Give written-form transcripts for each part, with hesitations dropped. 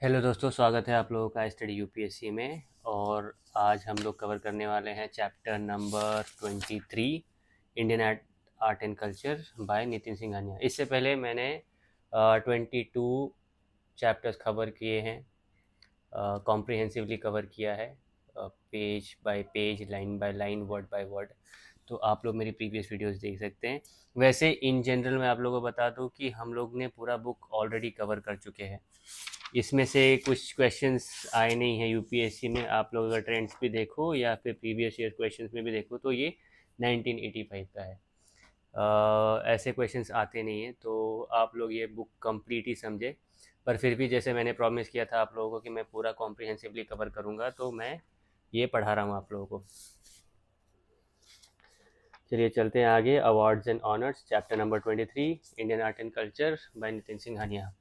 Hello दोस्तों, स्वागत है आप लोगों का स्टडी यूपीएससी में। और आज हम लोग कवर करने वाले हैं chapter number 23, Indian art and culture by Nitin Singhania. इससे पहले मैंने 22 चैप्टर्स कवर किए हैं, कॉम्प्रिहेंसिवली कवर किया है, page bye page, line by line, word by word. तो आप लोग मेरी प्रीवियस वीडियोस देख सकते हैं। वैसे इन जनरल मैं आप लोगों को बता दूं कि हम लोग ने पूरा बुक ऑलरेडी कवर कर चुके हैं। इसमें से कुछ क्वेश्चंस आए नहीं हैं यूपीएससी में। आप लोग अगर ट्रेंड्स भी देखो या फिर प्रीवियस ईयर क्वेश्चंस में भी देखो तो ये 1985 का है। ऐसे क्वेश्चंस आते नहीं हैं, तो आप लोग ये बुक कंप्लीट ही समझे। पर फिर भी जैसे मैंने प्रॉमिस किया था आप लोगों को कि मैं पूरा कॉम्प्रिहेंसिवली कवर करूँगा, तो मैं ये पढ़ा रहा हूँ आप लोगों को। चलिए चलते हैं आगे। Awards and honours, chapter number 23, Indian art and culture by Nitin Singhania.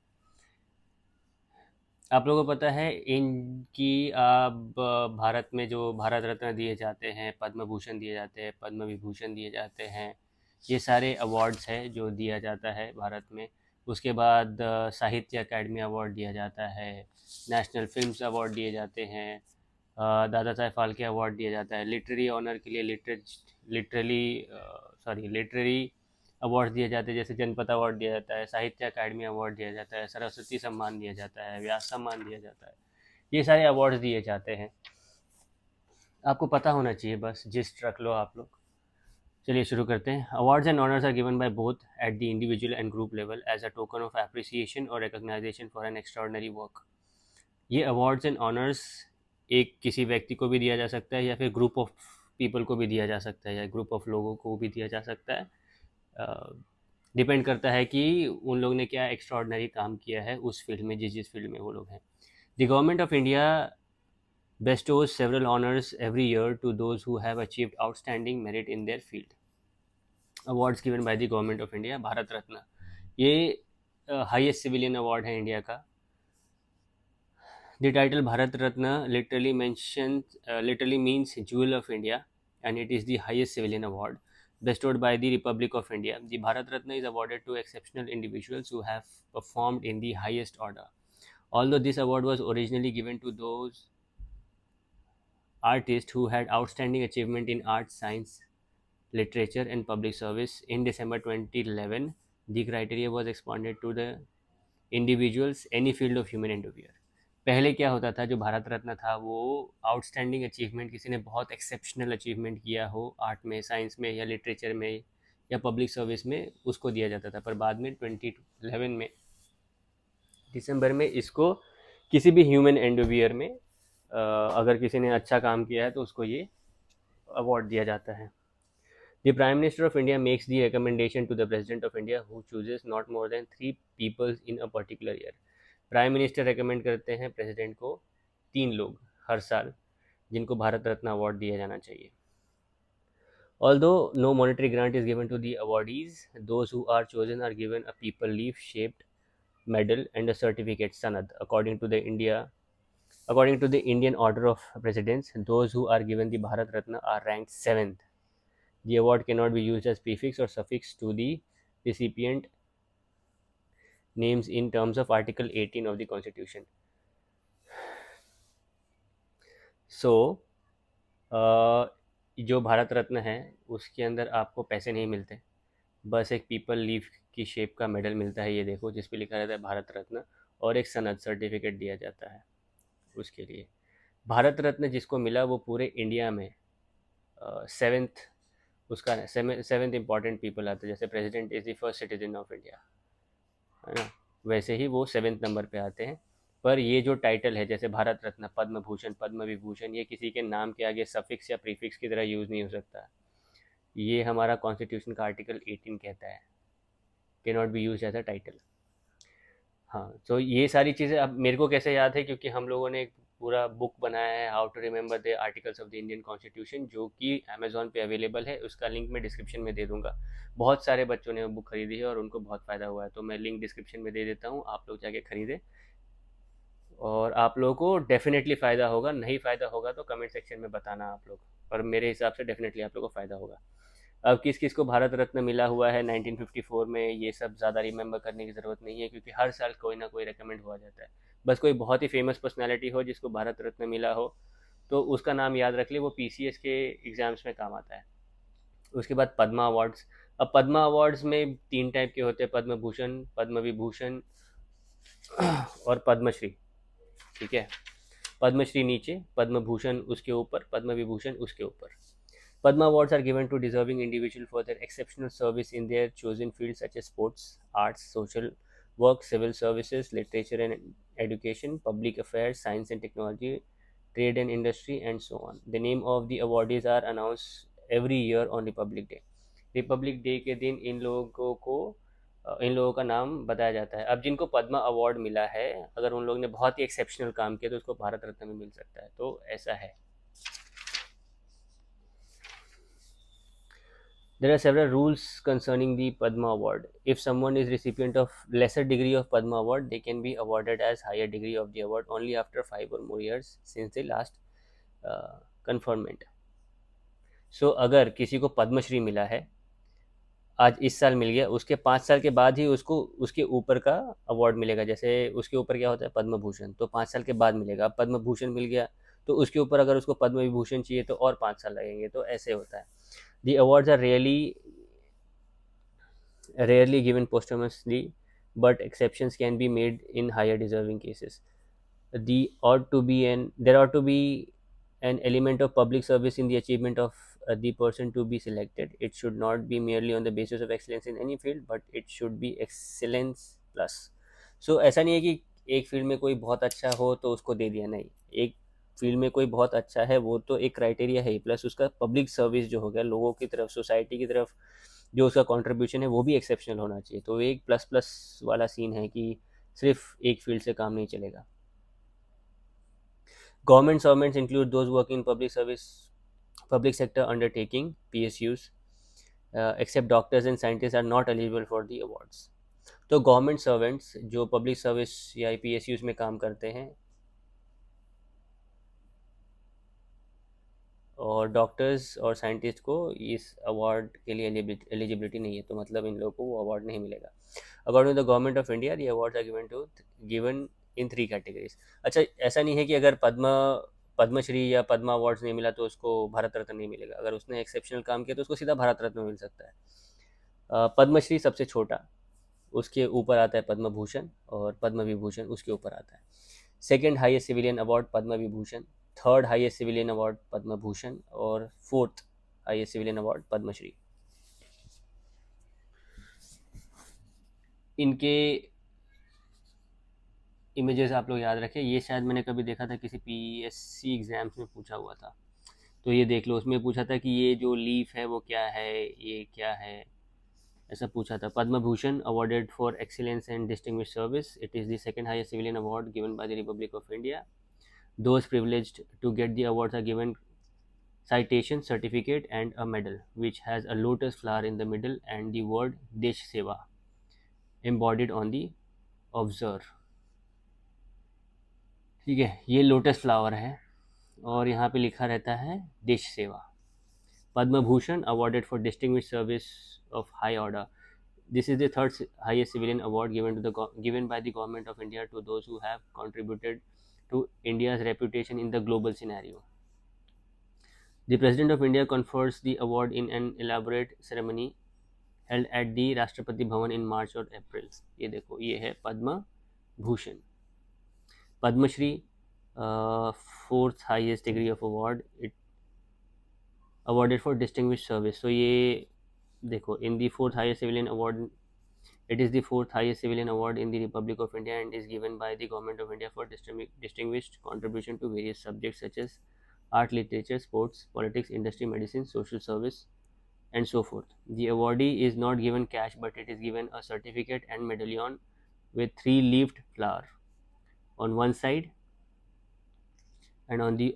आप लोगों को पता है इनकी अब भारत में जो भारत रत्न दिए जाते हैं, पद्म भूषण दिए जाते हैं, पद्म विभूषण दिए जाते हैं, ये सारे अवार्ड्स हैं जो दिया जाता है भारत में। उसके बाद साहित्य अकेडमी अवार्ड दिया जाता है, नेशनल फिल्म्स अवार्ड दिए जाते हैं, दादा साहेब फाल्के अवार्ड दिया जाता है, लिटरेरी ऑनर के लिए लिटरेरी अवार्ड दिए जाते हैं, जैसे जनपद अवार्ड दिया जाता है, साहित्य अकादमी अवार्ड दिया जाता है, सरस्वती सम्मान दिया जाता है, व्यास सम्मान दिया जाता है। ये सारे अवार्ड्स दिए जाते हैं, आपको पता होना चाहिए, बस जिस्ट रख लो आप लोग। चलिए शुरू करते हैं। Awards and honours are given by both at the individual and group level as a token of appreciation और recognization for an extraordinary work. ये अवार्ड्स एंड ऑनर्स एक किसी व्यक्ति को भी दिया जा सकता है या फिर ग्रुप ऑफ पीपल को भी दिया जा सकता है या ग्रुप ऑफ लोगों को भी दिया जा सकता है। डिपेंड करता है कि उन लोगों ने क्या एक्स्ट्राऑर्डिनरी काम किया है उस फील्ड में, जिस फील्ड में वो लोग हैं। The government of India bestows several honors every year to those who have achieved outstanding merit in their field. Awards given by the government of India. Bharat Ratna ये हाईएस्ट सिविलियन अवार्ड है India का। The title Bharat Ratna literally means Jewel of India, and it is the highest civilian award bestowed by the Republic of India. The Bharat Ratna is awarded to exceptional individuals who have performed in the highest order. Although this award was originally given to those artists who had outstanding achievement in art, science, literature, and public service, in December 2011, the criteria was expanded to the individuals any field of human endeavor. पहले क्या होता था, जो भारत रत्न था वो outstanding achievement, किसी ने बहुत एक्सेप्शनल अचीवमेंट किया हो आर्ट में, साइंस में या लिटरेचर में या पब्लिक सर्विस में, उसको दिया जाता था। पर बाद में 2011 में दिसंबर में इसको किसी भी ह्यूमन एंडोवियर में अगर किसी ने अच्छा काम किया है तो उसको ये अवार्ड दिया जाता है। The Prime Minister of India makes the recommendation to the President of India, who chooses not more than 3 people in a particular year. Prime minister recommend करते हैं प्रेसिडेंट को 3 लोग हर साल जिनको भारत रत्न अवार्ड दिया जाना चाहिए। Although no monetary grant is given to the awardees, those who are chosen are given a people leaf shaped medal and a certificate sanad. According to the Indian Order of Presidents, those who are given the Bharat Ratna are ranked 7th. The award cannot be used as prefix or suffix to the recipient names in terms of Article 18 of the Constitution. So, जो भारत रत्न है उसके अंदर आपको पैसे नहीं मिलते, बस एक पीपल लीफ की शेप का मेडल मिलता है, ये देखो, जिस पे लिखा रहता है भारत रत्न, और एक सनद सर्टिफिकेट दिया जाता है उसके लिए। भारत रत्न जिसको मिला वो पूरे इंडिया में सेवेंथ, उसका सेवेंथ इंपॉर्टेंट पीपल आता है। जैसे president is the first citizen of India, है ना, वैसे ही वो 7वें नंबर पे आते हैं। पर ये जो टाइटल है, जैसे भारत रत्न, पद्म भूषण, पद्म विभूषण, ये किसी के नाम के आगे सफिक्स या प्रीफिक्स की तरह यूज़ नहीं हो सकता। ये हमारा कॉन्स्टिट्यूशन का आर्टिकल 18 कहता है, के not be use as a title. हाँ, तो ये सारी चीज़ें अब मेरे को कैसे याद है, क्योंकि हम लोगों ने एक पूरा बुक बनाया है, how to remember the articles of the Indian constitution, जो कि अमेजोन पे अवेलेबल है। उसका लिंक मैं डिस्क्रिप्शन में दे दूंगा। बहुत सारे बच्चों ने वो बुक खरीदी है और उनको बहुत फ़ायदा हुआ है, तो मैं लिंक डिस्क्रिप्शन में दे देता हूँ, आप लोग जाके खरीदें और आप लोगों को डेफिनेटली फ़ायदा होगा। नहीं फ़ायदा होगा तो कमेंट सेक्शन में बताना आप लोग, पर मेरे हिसाब से डेफिनेटली आप लोगों को फ़ायदा होगा। अब किस किस को भारत रत्न मिला हुआ है 1954 में, ये सब ज़्यादा रिमेंबर करने की ज़रूरत नहीं है, क्योंकि हर साल कोई ना कोई रिकमेंड हुआ जाता है। बस कोई बहुत ही फेमस पर्सनैलिटी हो जिसको भारत रत्न मिला हो तो उसका नाम याद रख ले, वो पीसीएस के एग्ज़ाम्स में काम आता है। उसके बाद पद्मा अवार्ड्स। अब पद्मा अवार्ड्स में 3 टाइप के होते हैं, पद्म भूषण, पद्म विभूषण और पद्मश्री। ठीक है, पद्मश्री नीचे, पद्म भूषण उसके ऊपर, पद्म विभूषण उसके ऊपर। Padma Awards are given to deserving individuals for their exceptional service in their chosen fields such as sports, arts, social work, civil services, literature and education, public affairs, science and technology, trade and industry, and so on. The name of the awardees are announced every year on Republic Day. Republic day के दिन इन लोगों का नाम बताया जाता है। अब जिनको पद्मा अवार्ड मिला है, अगर उन लोगों ने बहुत ही एक्सेप्शनल काम किया तो उसको भारत रत्न में मिल सकता है, तो ऐसा है। There are several rules concerning the Padma Award. If someone is recipient of lesser degree of Padma Award, they can be awarded as higher degree of the award only after 5 or more years since the last conferment. So अगर किसी को पद्मश्री मिला है, आज इस साल मिल गया, उसके 5 साल के बाद ही उसको उसके ऊपर का अवार्ड मिलेगा। जैसे उसके ऊपर क्या होता है, पद्म भूषण, तो 5 साल के बाद मिलेगा। अब पद्म भूषण मिल गया तो उसके ऊपर अगर उसको पद्म विभूषण चाहिए तो और 5 साल लगेंगे, तो ऐसे होता है। The awards are rarely given posthumously, but exceptions can be made in higher deserving cases. There ought to be an element of public service in the achievement of the person to be selected. It should not be merely on the basis of excellence in any field, but it should be excellence plus. So ऐसा नहीं है कि एक field में कोई बहुत अच्छा हो तो उसको दे दिया, नहीं। एक फील्ड में कोई बहुत अच्छा है वो तो एक क्राइटेरिया है ही, प्लस उसका पब्लिक सर्विस जो हो गया, लोगों की तरफ, सोसाइटी की तरफ जो उसका कंट्रीब्यूशन है वो भी एक्सेप्शनल होना चाहिए। तो एक प्लस प्लस वाला सीन है कि सिर्फ एक फील्ड से काम नहीं चलेगा। Government servants include those working in public service, public sector undertaking PSUs, except doctors and scientists are not eligible for the awards. तो गवर्नमेंट सर्वेंट्स जो पब्लिक सर्विस या PSUs में काम करते हैं और डॉक्टर्स और साइंटिस्ट को इस अवार्ड के लिए एलिजिबिलिटी नहीं है, तो मतलब इन लोगों को वो अवार्ड नहीं मिलेगा। According to the government of India, the awards are given in 3 categories. अच्छा, ऐसा नहीं है कि अगर पद्मश्री या पद्मा अवार्ड्स नहीं मिला तो उसको भारत रत्न नहीं मिलेगा। अगर उसने एक्सेप्शनल काम किया तो उसको सीधा भारत रत्न मिल सकता है। पद्मश्री सबसे छोटा, उसके ऊपर आता है पद्म भूषण, और पद्म विभूषण उसके ऊपर आता है। Second highest civilian award Padma Vibhushan, third highest civilian award Padma Bhushan, और fourth highest civilian award Padma Shri. इनके इमेजेस आप लोग याद रखें। ये शायद मैंने कभी देखा था, किसी पीएससी एग्जाम्स में पूछा हुआ था, तो ये देख लो। उसमें पूछा था कि ये जो लीफ है वो क्या है, ये क्या है, ऐसा पूछा था। Padma Bhushan awarded for excellence and distinguish service, it is the second highest civilian award given by the Republic of India. Those privileged to get the awards are given citation, certificate, and a medal, which has a lotus flower in the middle and the word Desh Seva embodied on the obverse. ठीक है, ये lotus flower है और यहाँ पे लिखा रहता है देश सेवा। Padma Bhushan awarded for distinguish service of high order. This is the third highest civilian award given by the government of India to those who have contributed to India's reputation in the global scenario. The President of India confers the award in an elaborate ceremony held at the Rashtrapati Bhavan in March or April. ये देखो, ये है Padma Bhushan. Padmashri, fourth highest degree of award, it awarded for distinguished service. So ये देखो, in the fourth highest civilian award, it is the fourth highest civilian award in the Republic of India and is given by the Government of India for distinguished contribution to various subjects such as art, literature, sports, politics, industry, medicine, social service, and so forth. The awardee is not given cash, but it is given a certificate and medallion with 3-leaved flower on one side, and on the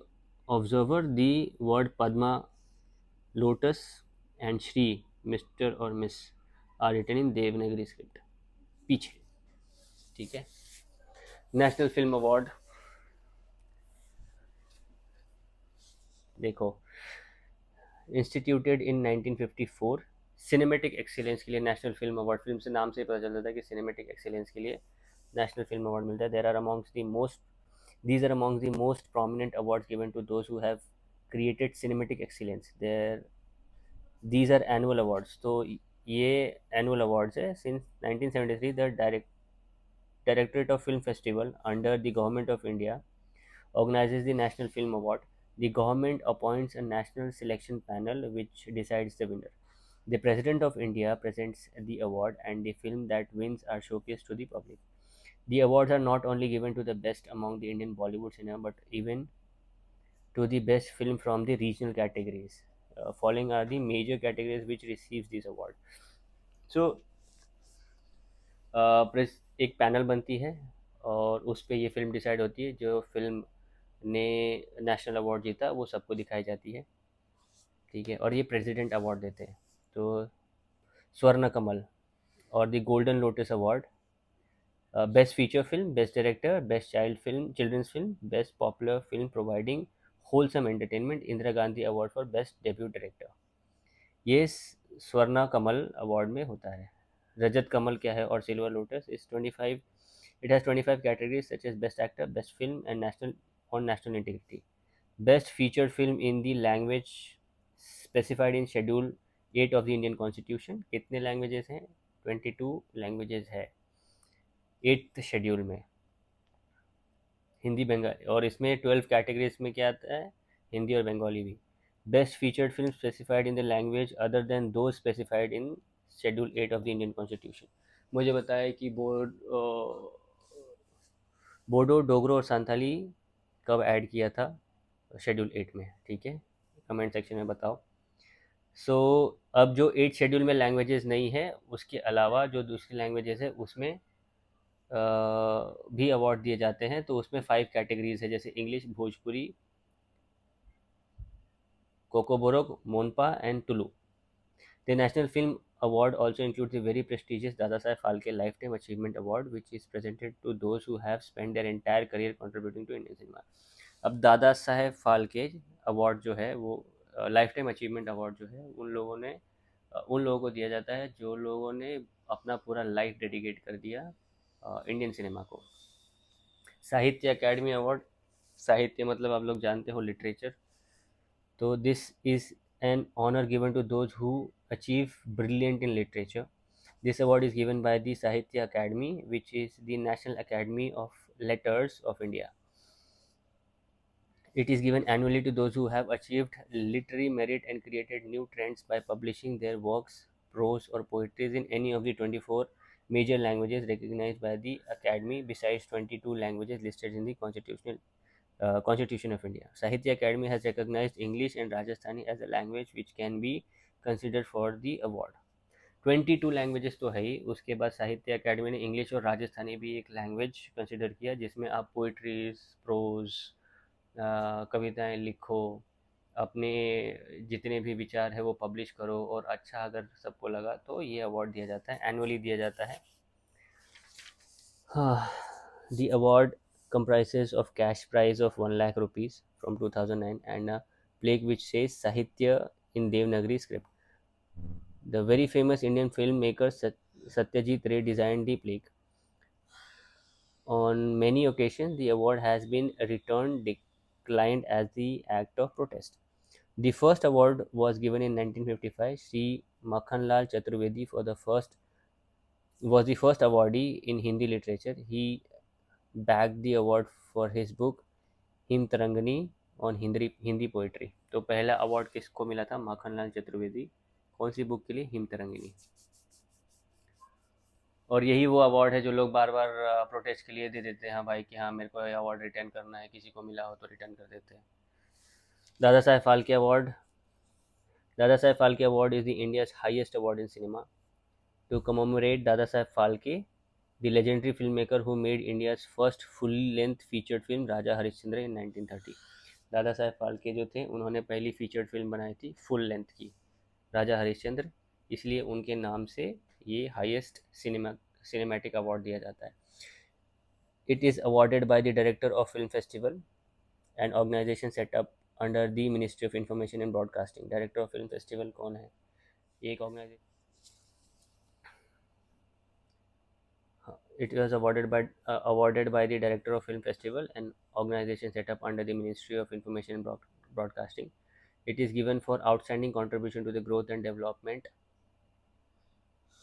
observer the word Padma, lotus, and Shri, Mr. or Miss, are written in Devanagari script पीछे। ठीक है, national film award देखो, instituted इन 1954, cinematic excellence के लिए national film award. Film से नाम से ही पता चलता था कि सिनेमेटिक एक्सीलेंस के लिए नेशनल फिल्म अवार्ड मिलता है. There are amongst the most These are among the most prominent awards given to those who have created cinematic excellence. These are annual awards. तो ये annual awards है. Since 1973, the Directorate of Film Festival under the Government of India organizes the National Film Award. The government appoints a national selection panel which decides the winner. The President of India presents the award, and the film that wins are showcased to the public. The awards are not only given to the best among the Indian Bollywood cinema, but even to the best film from the regional categories. Following are the major categories which receives this award. So एक panel बनती है और उस पर ये film decide होती है. जो फिल्म ने नेशनल अवार्ड जीता वो सबको दिखाई जाती है. ठीक है. और ये प्रेसिडेंट अवार्ड देते हैं. तो स्वर्ण कमल और the golden lotus award, best feature film, best director, best child film, children's film, best popular film providing wholesome entertainment, Indira Gandhi award for best debut director. ये स्वर्ण कमल अवार्ड में होता है. रजत कमल क्या है और silver lotus is 25. It has 25 categories such as Best Actor, Best Film, and National Integrity. Best Featured Film in the language specified in Schedule 8 of the Indian Constitution. कितने languages हैं? 22 languages है 8th schedule में. हिंदी बंगाली, और इसमें 12 categories में क्या आता है? हिंदी और बंगाली भी. Best featured film specified in the language other than दो specified in schedule 8 of the Indian constitution. मुझे बताया कि बोडो, डोगरो और संथाली कब ऐड किया था शेड्यूल 8 में. ठीक है, कमेंट सेक्शन में बताओ. सो अब जो 8 शेड्यूल में लैंग्वेजेस नहीं है, उसके अलावा जो दूसरी लैंग्वेजेस है उसमें भी अवार्ड दिए जाते हैं. तो उसमें 5 कैटेगरीज है, जैसे English, Bhojpuri, Kokborok, Monpa and Tulu. The National Film Award also includes the very prestigious Dadasaheb Phalke Lifetime Achievement Award, which is presented to those who have spent their entire career contributing to Indian cinema. अब दादा Saheb Phalke award जो है वो life time achievement award जो है उन लोगों को दिया जाता है जो लोगों ने अपना पूरा लाइफ डेडिकेट कर दिया इंडियन सिनेमा को. साहित्य अकेडमी अवार्ड, साहित्य मतलब आप लोग जानते हो लिटरेचर. तो this is an honor given to those who achieve brilliant in literature. This award is given by the Sahitya Academy, which is the National Academy of Letters of India. It is given annually to those who have achieved literary merit and created new trends by publishing their works, prose or poetry in any of the 24 major languages recognized by the Academy, besides 22 languages listed in the Constitution of India. Sahitya Academy has recognized English and Rajasthani as a language which can be considered for the award. 22 languages तो है ही. उसके बाद साहित्य academy ने English और राजस्थानी भी एक language consider किया, जिसमें आप पोइट्रीज, प्रोज, कविताएं लिखो, अपने जितने भी विचार है वो पब्लिश करो, और अच्छा अगर सबको लगा तो ये अवार्ड दिया जाता है, एनुअली दिया जाता है. The award comprises of cash prize of 1 lakh rupees from 2009 and a plaque which says Sahitya in Devanagari script. The very famous Indian filmmaker Satyajit Ray designed the plaque. On many occasions, the award has been returned declined as the act of protest. The first award was given in 1955. Sri Makhanlal Chaturvedi was the first awardee in Hindi literature. He bagged the award for his book Him Tarangini on Hindi poetry. तो पहला award किसको मिला था? माखनलाल चतुर्वेदी. कौन सी book के लिए? Him Tarangini. और यही वो अवार्ड है जो लोग बार बार प्रोटेस्ट के लिए दे देते हैं. हाँ भाई कि हाँ मेरे को अवार्ड रिटर्न करना है, किसी को मिला हो तो रिटर्न कर देते हैं. दादा Saheb Phalke award. Dada Saheb Phalke award is the India's highest award in cinema. To commemorate Dada Saheb Phalke, the legendary filmmaker who made India's first full-length featured film Raja Harishchandra in 1930. दादा साहेब फाल्के जो थे उन्होंने पहली फीचर्ड फिल्म बनाई थी फुल लेंथ की, राजा हरिश्चंद्र. इसलिए उनके नाम से ये हाईएस्ट सिनेमैटिक अवार्ड दिया जाता है. It is awarded by the director of film festival and organisation setup under the ministry of information and broadcasting. Director of film festival कौन है? एक organisation. It was awarded by the director of film festival, an organization set up under the Ministry of Information and Broadcasting. It is given for outstanding contribution to the growth and development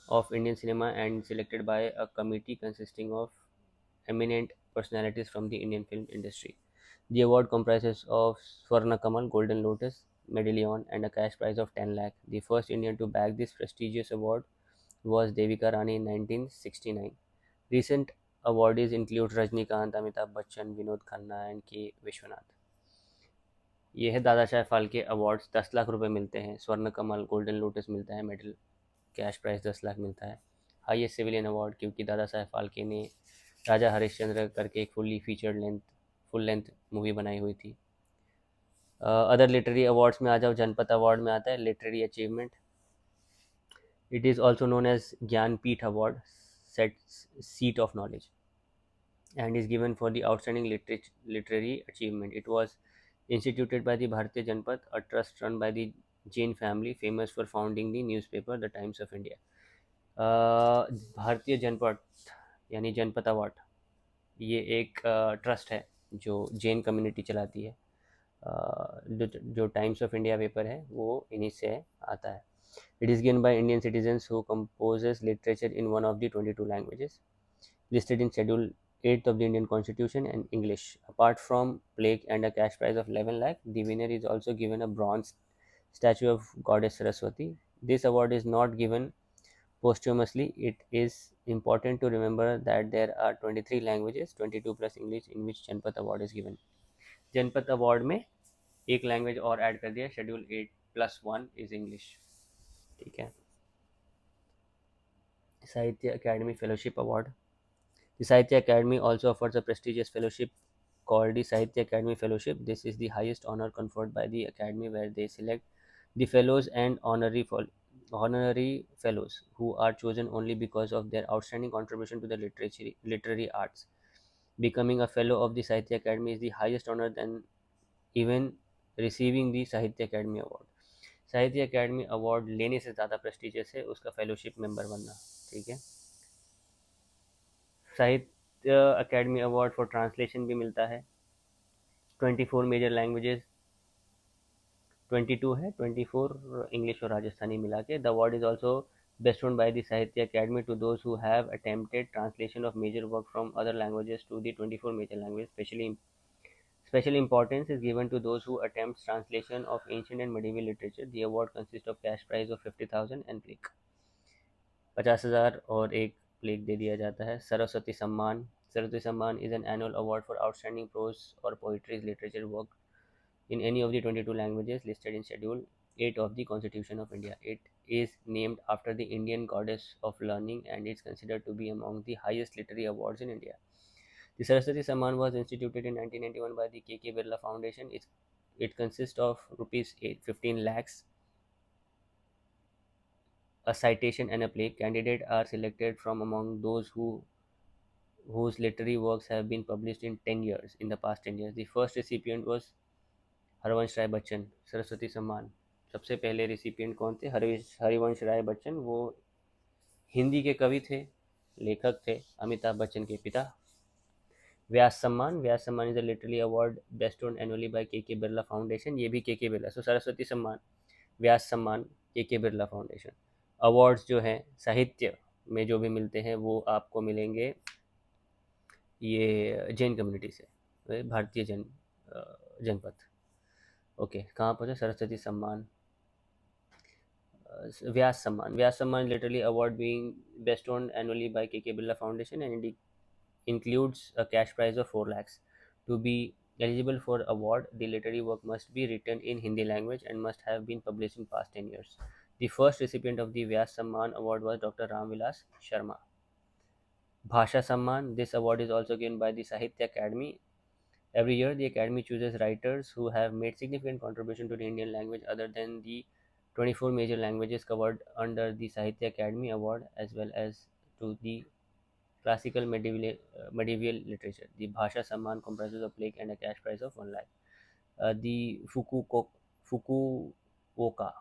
of Indian cinema and selected by a committee consisting of eminent personalities from the Indian film industry. The award comprises of Swarna Kamal, Golden Lotus, Medallion, and a cash prize of 10 lakh. The first Indian to bag this prestigious award was Devika Rani in 1969. Recent awardees include Rajnikant, Amitabh Bachchan, Vinod Khanna, and K. Vishwanath. ये है दादा Saheb Phalke awards. 10 lakh रुपए मिलते हैं। स्वर्ण कमल, golden lotus मिलता है medal, cash price 10 lakh मिलता है। हाईएस्ट सिविलियन अवार्ड, क्योंकि दादा साहेब फाल्के ने राजा हरिश्चंद्र करके एक फुल लेंथ मूवी बनाई हुई थी। अदर लिटरेरी अवार्ड्स में आ जाओ, जनपद अवार्ड में आता है literary achievement. It is also known as Jnanpith award, sets seat of knowledge, and is given for the outstanding literary achievement. It was instituted by the Bharatiya Janpath, a trust run by the Jain family, famous for founding the newspaper The Times of India. भारतीय जनपथ यानी जनपथ award, ये एक trust है जो Jain community चलाती है। जो times of India paper है वो इन्हीं से आता है। It is given by Indian citizens who composes literature in one of the 22 languages listed in Schedule 8th of the Indian Constitution and English. Apart from plaque and a cash prize of 11 lakh, the winner is also given a bronze statue of Goddess Saraswati. This award is not given posthumously. It is important to remember that there are 23 languages, 22 plus English, in which Janpath Award is given. Janpath Award में एक language और add कर दिया, schedule 8+1 is English. ठीक है। साहित्य academy fellowship award. The Sahitya Academy also offers a prestigious fellowship called the Sahitya Academy Fellowship. This is the highest honor conferred by the Academy, where they select the fellows and honorary fellows who are chosen only because of their outstanding contribution to the literary arts. Becoming a fellow of the Sahitya Academy is the highest honor than even receiving the Sahitya Academy Award. साहित्य academy award लेने से ज़्यादा prestigious है उसका fellowship member बनना। ठीक है। साहित्य अकेडमी अवार्ड फॉर ट्रांसलेशन भी मिलता है। 24 मेजर लैंग्वेजेस, 22 है, 24 इंग्लिश और राजस्थानी मिला के। The award is also bestowed by the Sahitya Academy to those who have attempted translation of major work from other languages to the 24 major languages. Special importance is given to those who attempt translation of ancient and medieval literature. The award consists of cash prize of 50,000 and plaque, 50,000 और एक plaque दे दिया जाता है। सरस्वती सम्मान। सरस्वती सम्मान is an annual award for outstanding prose or poetry literature work in any of the 22 languages listed in Schedule 8 of the Constitution of India. It is named after the Indian goddess of learning and is considered to be among the highest literary awards in India. The Saraswati Samman was instituted in 1991 by the K.K. Birla Foundation. It consists of rupees 15 lakhs, a citation and a plaque. Candidates are selected from among those whose literary works have been published in 10 years, in the past 10 years. The first recipient was Harvansh Rai Bachchan, Saraswati सम्मान। सबसे पहले recipient कौन थे? हरिवंश राय बच्चन। वो हिंदी के कवि थे, लेखक थे, अमिताभ बच्चन के पिता। व्यास Samman. Vyas Samman is a literary award bestowed annually by K Birla foundation. ये भी के बिरला। सो सरस्वती सम्मान, व्यास सम्मान, के बिरला फाउंडेशन। अवार्ड्स जो हैं साहित्य में जो भी मिलते हैं वो आपको मिलेंगे ये जैन कम्युनिटी से, भारतीय जनपथ। ओके, कहाँ पहुँचे? सरस्वती सम्मान, व्यास सम्मान। व्यास सम्मान literally award being bestowed annually by K.K. Birla Foundation, and it includes a cash prize of 4 lakhs. To be eligible for award, the literary work must be written in Hindi language and must have been published in past 10 years. The first recipient of the Vyas Samman award was Dr. Ramvilas Sharma. Bhasha Samman. This award is also given by the Sahitya Academy. Every year, the Academy chooses writers who have made significant contribution to the Indian language other than the 24 major languages covered under the Sahitya Academy Award, as well as to the classical medieval literature. The Bhasha Samman comprises a plaque and a cash prize of 1 lakh. The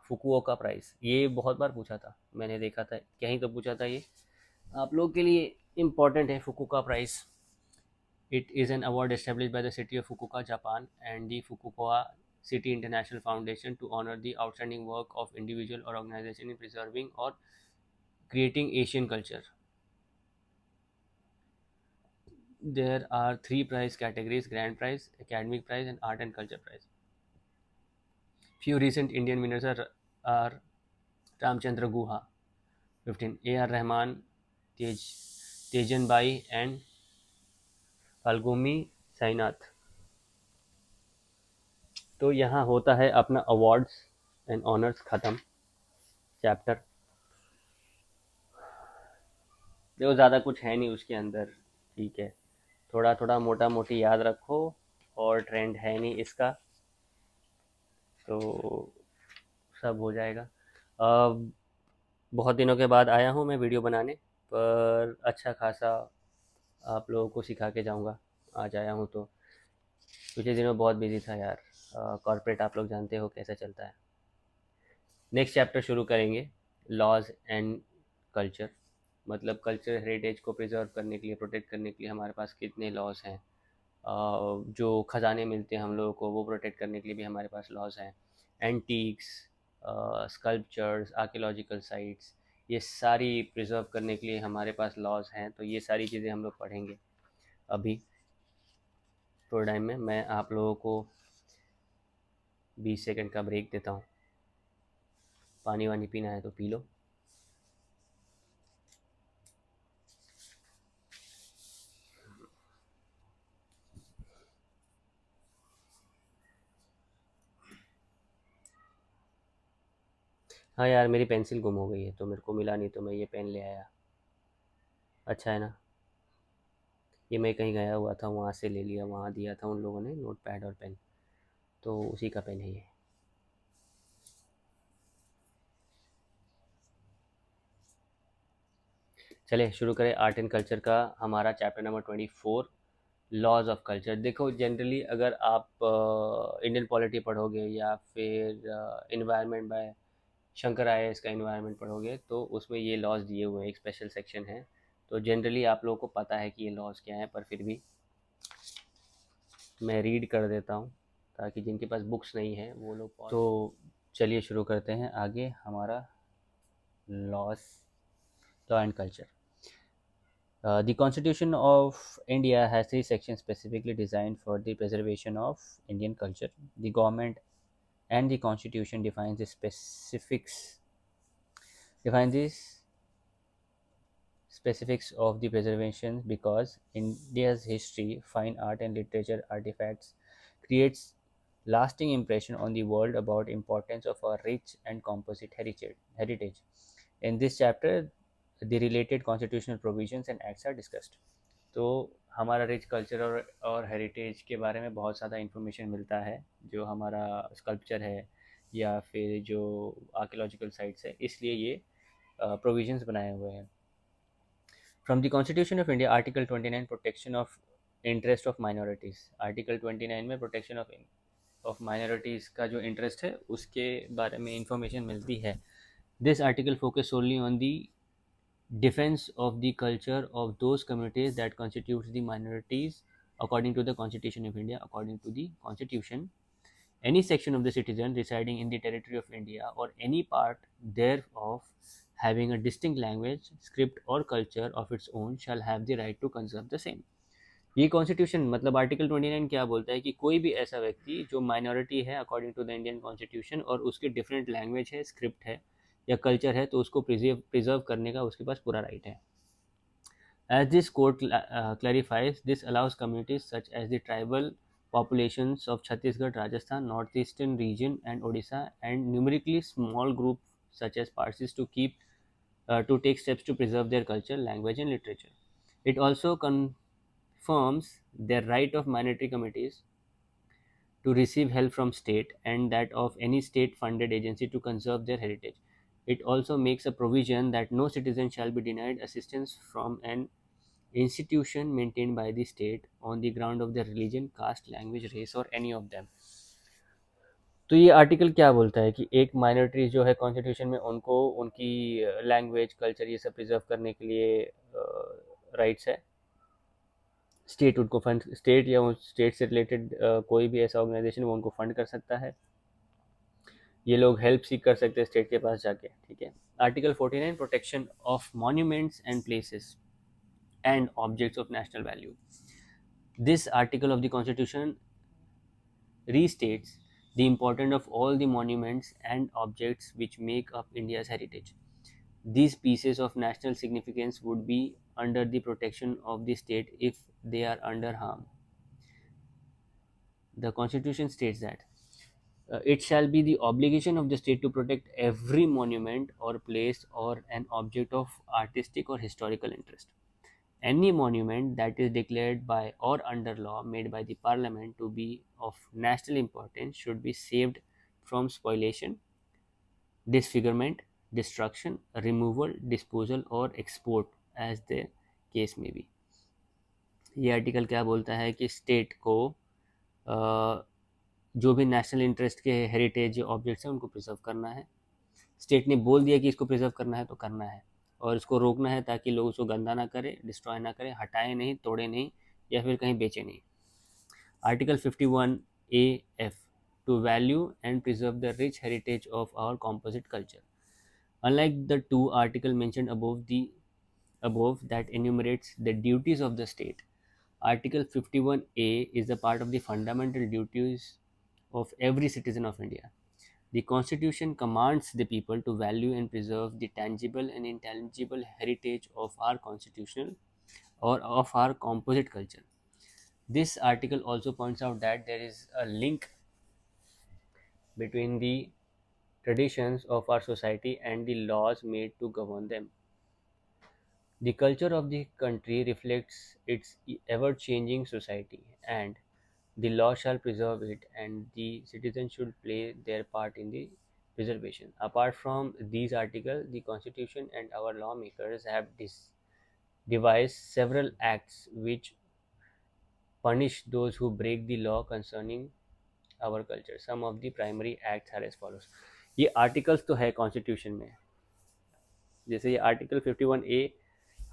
Fukuoka prize, ये बहुत बार पूछा था, मैंने देखा था, कहीं तो पूछा था ये। आप लोगों के लिए इम्पॉर्टेंट है Fukuoka prize. It is an award established by the city of Fukuoka, Japan, and the Fukuoka City International Foundation to honor the outstanding work of individual or organization in preserving or creating Asian culture. There are three prize categories: Grand Prize, Academic Prize, and Art and Culture Prize. Few recent Indian winners are Ramchandra Guha, 15, A.R. Rahman, Tejan Bai, and Falguni Sainath. तो यहाँ होता है अपना awards and honours ख़त्म chapter. देखो ज़्यादा कुछ है नहीं उसके अंदर, ठीक है. थोड़ा थोड़ा मोटा मोटी याद रखो, और ट्रेंड है नहीं इसका, तो सब हो जाएगा. अब बहुत दिनों के बाद आया हूँ मैं वीडियो बनाने, पर अच्छा खासा आप लोगों को सिखा के जाऊँगा. आज आया हूँ तो पिछले दिनों बहुत बिजी था यार. कॉर्पोरेट आप लोग जानते हो कैसा चलता है. नेक्स्ट चैप्टर शुरू करेंगे, लॉज एंड कल्चर. मतलब कल्चर हेरिटेज को प्रिजर्व करने के लिए, प्रोटेक्ट करने के लिए हमारे पास कितने लॉज हैं. जो ख़जाने मिलते हैं हम लोगों को, वो प्रोटेक्ट करने के लिए भी हमारे पास लॉज हैं. एंटीक्स, स्कल्पचर्स, आर्कियोलॉजिकल साइट्स, ये सारी प्रिजर्व करने के लिए हमारे पास लॉज हैं. तो ये सारी चीज़ें हम लोग पढ़ेंगे अभी थोड़े टाइम में. मैं आप लोगों को 20 सेकंड का ब्रेक देता हूँ. पानी वानी पीना है तो पी लो. हाँ यार, मेरी पेंसिल गुम हो गई है तो मेरे को मिला नहीं, तो मैं ये पेन ले आया. अच्छा है ना, ये मैं कहीं गया हुआ था, वहाँ से ले लिया. वहाँ दिया था उन लोगों ने नोट पैड और पेन, तो उसी का पेन है ये. चले शुरू करें आर्ट एंड कल्चर का हमारा chapter number 24, laws of culture. देखो जनरली अगर आप इंडियन पॉलिटी पढ़ोगे या फिर इन्वायरमेंट बाय शंकर आईएएस का इन्वायरमेंट पढ़ोगे, तो उसमें ये लॉज दिए हुए हैं, एक स्पेशल सेक्शन है. तो जनरली आप लोगों को पता है कि ये लॉज क्या है, पर फिर भी मैं रीड कर देता हूँ ताकि जिनके पास बुक्स नहीं है वो लोग. तो चलिए शुरू करते हैं आगे हमारा laws, law and culture. The Constitution of India has three sections specifically designed for the preservation of Indian culture. The government and the Constitution define the specifics of the preservation because India's history, fine art and literature artifacts creates lasting impression on the world about importance of our rich and composite heritage. In this chapter, the related constitutional provisions and acts are discussed. तो हमारा rich culture और heritage के बारे में बहुत ज़्यादा information मिलता है, जो हमारा स्कल्पचर है या फिर जो आर्कियोलॉजिकल साइट्स है, इसलिए ये प्रोविजंस बनाए हुए हैं. From the constitution of India, article 29, protection of interest of minorities. Article 29 में प्रोटेक्शन ऑफ माइनॉरिटीज़ का जो इंटरेस्ट है उसके बारे में इंफॉर्मेशन मिलती है. This article focus only on the defense of the culture of those communities that constitutes the minorities according to the Constitution of India. According to the Constitution, any section of the citizen residing in the territory of India or any part thereof having a distinct language, script or culture of its own shall have the right to conserve the same. ये constitution मतलब article 29 क्या बोलता है कि कोई भी ऐसा व्यक्ति जो माइनॉरिटी है according to the Indian constitution और उसके डिफरेंट लैंग्वेज है, स्क्रिप्ट है या कल्चर है, तो उसको प्रिजर्व करने का उसके पास पूरा राइट है. As this court clarifies, this allows communities such as the tribal populations of Chhattisgarh, Rajasthan, northeastern region and Odisha and numerically small groups such as Parsis to take steps to preserve their culture, language and literature. It also confirms their right of minority communities to receive help from state and that of any state funded agency to conserve their heritage. It also makes a provision that no citizen shall be denied assistance from an institution maintained by the state on the ground of their religion, caste, language, race or any of them. तो ये article क्या बोलता है कि एक minority जो है constitution में, उनको उनकी लैंग्वेज, कल्चर ये सब प्रिजर्व करने के लिए राइट्स है। स्टेट उनको फंड, स्टेट या स्टेट से रिलेटेड कोई भी ऐसा ऑर्गेनाइजेशन वो उनको फंड कर सकता है। ये लोग हेल्प सीख कर सकते हैं स्टेट के पास जाके, ठीक है। Article 49, protection of monuments and places and objects of national value. This article of the constitution restates the importance of all the monuments and objects which make up India's heritage. These pieces of national significance would be under the protection of the state if they are under harm. The Constitution states that it shall be the obligation of the state to protect every monument or place or an object of artistic or historical interest. Any monument that is declared by or under law made by the Parliament to be of national importance should be saved from spoliation, disfigurement, destruction, removal, disposal or export as the case may be. ये article क्या बोलता है कि state को जो भी national interest के heritage objects हैं उनको प्रिजर्व करना है। स्टेट ने बोल दिया कि इसको प्रिजर्व करना है तो करना है, और इसको रोकना है ताकि लोग उसको गंदा ना करें, डिस्ट्रॉय ना करें, हटाएं नहीं, तोड़े नहीं, या फिर कहीं बेचे नहीं। Article 51A(f) to value and preserve the rich heritage of our composite culture. Unlike the two article mentioned above that enumerates the duties of the state, Article 51A is the part of the fundamental duties of every citizen of India. The Constitution commands the people to value and preserve the tangible and intangible heritage of our constitutional or of our composite culture. This article also points out that there is a link between the traditions of our society and the laws made to govern them. The culture of the country reflects its ever changing society, and the law shall preserve it, and the citizens should play their part in the preservation. Apart from these articles, the Constitution and our lawmakers have devised several acts which punish those who break the law concerning our culture. Some of the primary acts are as follows. ये articles तो है constitution में, जैसे ये article 51A,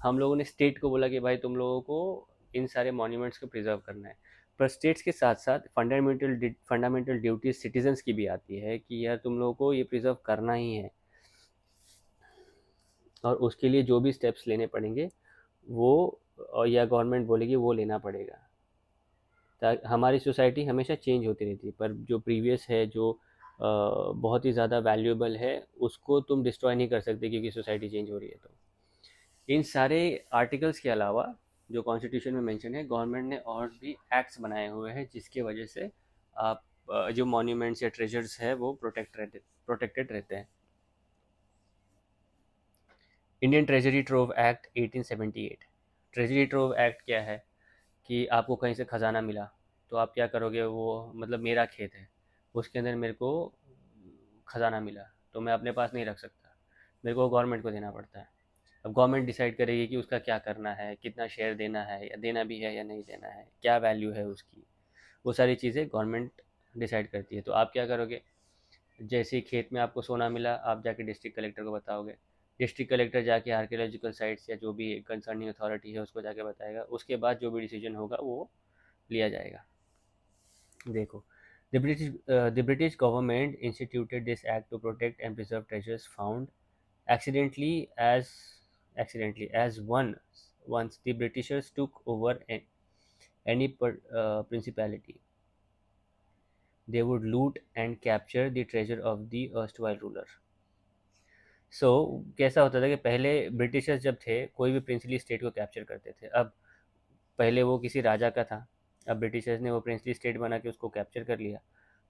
हम लोगों ने state को बोला कि भाई तुम लोगों को इन सारे मॉन्यूमेंट्स को प्रिजर्व करना है, पर स्टेट्स के साथ साथ फंडामेंटल ड्यूटीज सिटीजन्स की भी आती है कि यार तुम लोगों को ये प्रिजर्व करना ही है, और उसके लिए जो भी स्टेप्स लेने पड़ेंगे वो, और या गवर्नमेंट बोलेगी वो लेना पड़ेगा। हमारी सोसाइटी हमेशा चेंज होती रहती है, पर जो प्रीवियस है, जो बहुत ही ज़्यादा वैल्यूएबल है, उसको तुम डिस्ट्रॉय नहीं कर सकते क्योंकि सोसाइटी चेंज हो रही है। तो इन सारे आर्टिकल्स के अलावा जो कॉन्स्टिट्यूशन में मेंशन है, गवर्नमेंट ने और भी एक्ट्स बनाए हुए हैं जिसकी वजह से आप जो मॉन्यूमेंट्स या ट्रेजर्स है वो प्रोटेक्टेड रहते हैं। Indian treasury trove act 1878। Treasury trove act क्या है कि आपको कहीं से ख़जाना मिला तो आप क्या करोगे, वो मतलब मेरा खेत है, उसके अंदर मेरे को ख़जाना मिला तो मैं अपने पास नहीं रख सकता, मेरे को गवर्नमेंट को देना पड़ता है। अब गवर्नमेंट डिसाइड करेगी कि उसका क्या करना है, कितना शेयर देना है, या देना भी है या नहीं देना है, क्या वैल्यू है उसकी, वो सारी चीज़ें गवर्नमेंट डिसाइड करती है। तो आप क्या करोगे, जैसे ही खेत में आपको सोना मिला आप जाके डिस्ट्रिक्ट कलेक्टर को बताओगे, डिस्ट्रिक्ट कलेक्टर जाके आर्कियोलॉजिकल साइट्स या जो भी कंसर्निंग अथॉरिटी है उसको जाके बताएगा, उसके बाद जो भी डिसीजन होगा वो लिया जाएगा। देखो, the British government instituted this act to protect and preserve treasures found accidentally as once the Britishers took over any principality, they would loot and capture the treasure of the erstwhile ruler. So कैसा होता था कि पहले Britishers जब थे कोई भी princely state को कैप्चर करते थे। अब पहले वो किसी राजा का था, अब ब्रिटिशर्स ने वो प्रिंसली स्टेट बना के उसको कैप्चर कर लिया,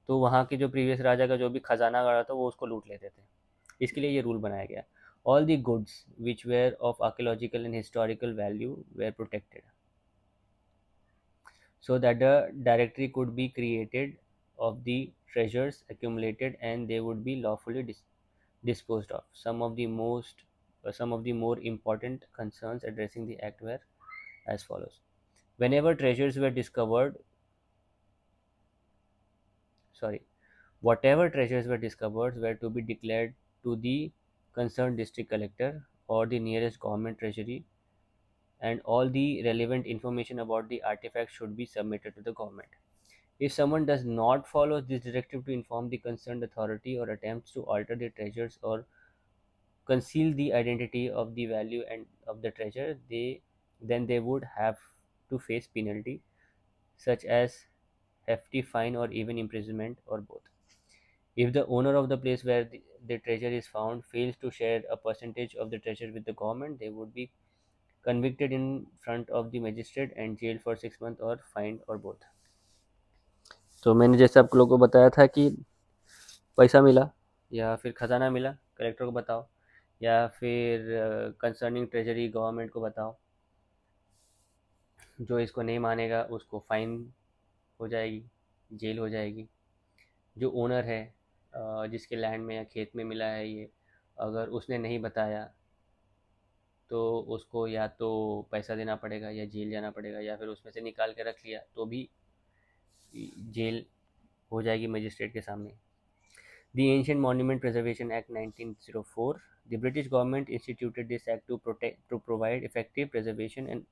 तो वहाँ के जो प्रीवियस राजा का जो भी खजाना गाड़ा था वो उसको लूट लेते थे। इसके लिए ये रूल बनाया गया। All the goods which were of archaeological and historical value were protected, so that the directory could be created of the treasures accumulated and they would be lawfully disposed of. Some of the more important concerns addressing the act were as follows. Whenever treasures were discovered, sorry, whatever treasures were discovered were to be declared to the concerned district collector or the nearest government treasury and all the relevant information about the artifact should be submitted to the government. If someone does not follow this directive to inform the concerned authority or attempts to alter the treasures or conceal the identity of the value and of the treasure, they would have to face penalty such as hefty fine or even imprisonment or both. If the owner of the place where the treasure is found fails to share a percentage of the treasure with the government, they would be convicted in front of the magistrate and jailed for 6 months or fined or both. तो मैंने जैसे आप लोगों को बताया था कि पैसा मिला या फिर खजाना मिला, कलेक्टर को बताओ, या फिर कंसर्निंग ट्रेजरी गवर्नमेंट को बताओ। जो इसको नहीं मानेगा उसको फाइन हो जाएगी, जेल हो जाएगी। जो ओनर है जिसके लैंड में या खेत में मिला है ये, अगर उसने नहीं बताया तो उसको या तो पैसा देना पड़ेगा या जेल जाना पड़ेगा, या फिर उसमें से निकाल के रख लिया तो भी जेल हो जाएगी मजिस्ट्रेट के सामने। The Ancient Monument Preservation Act 1904, the British government instituted this act to provide effective preservation and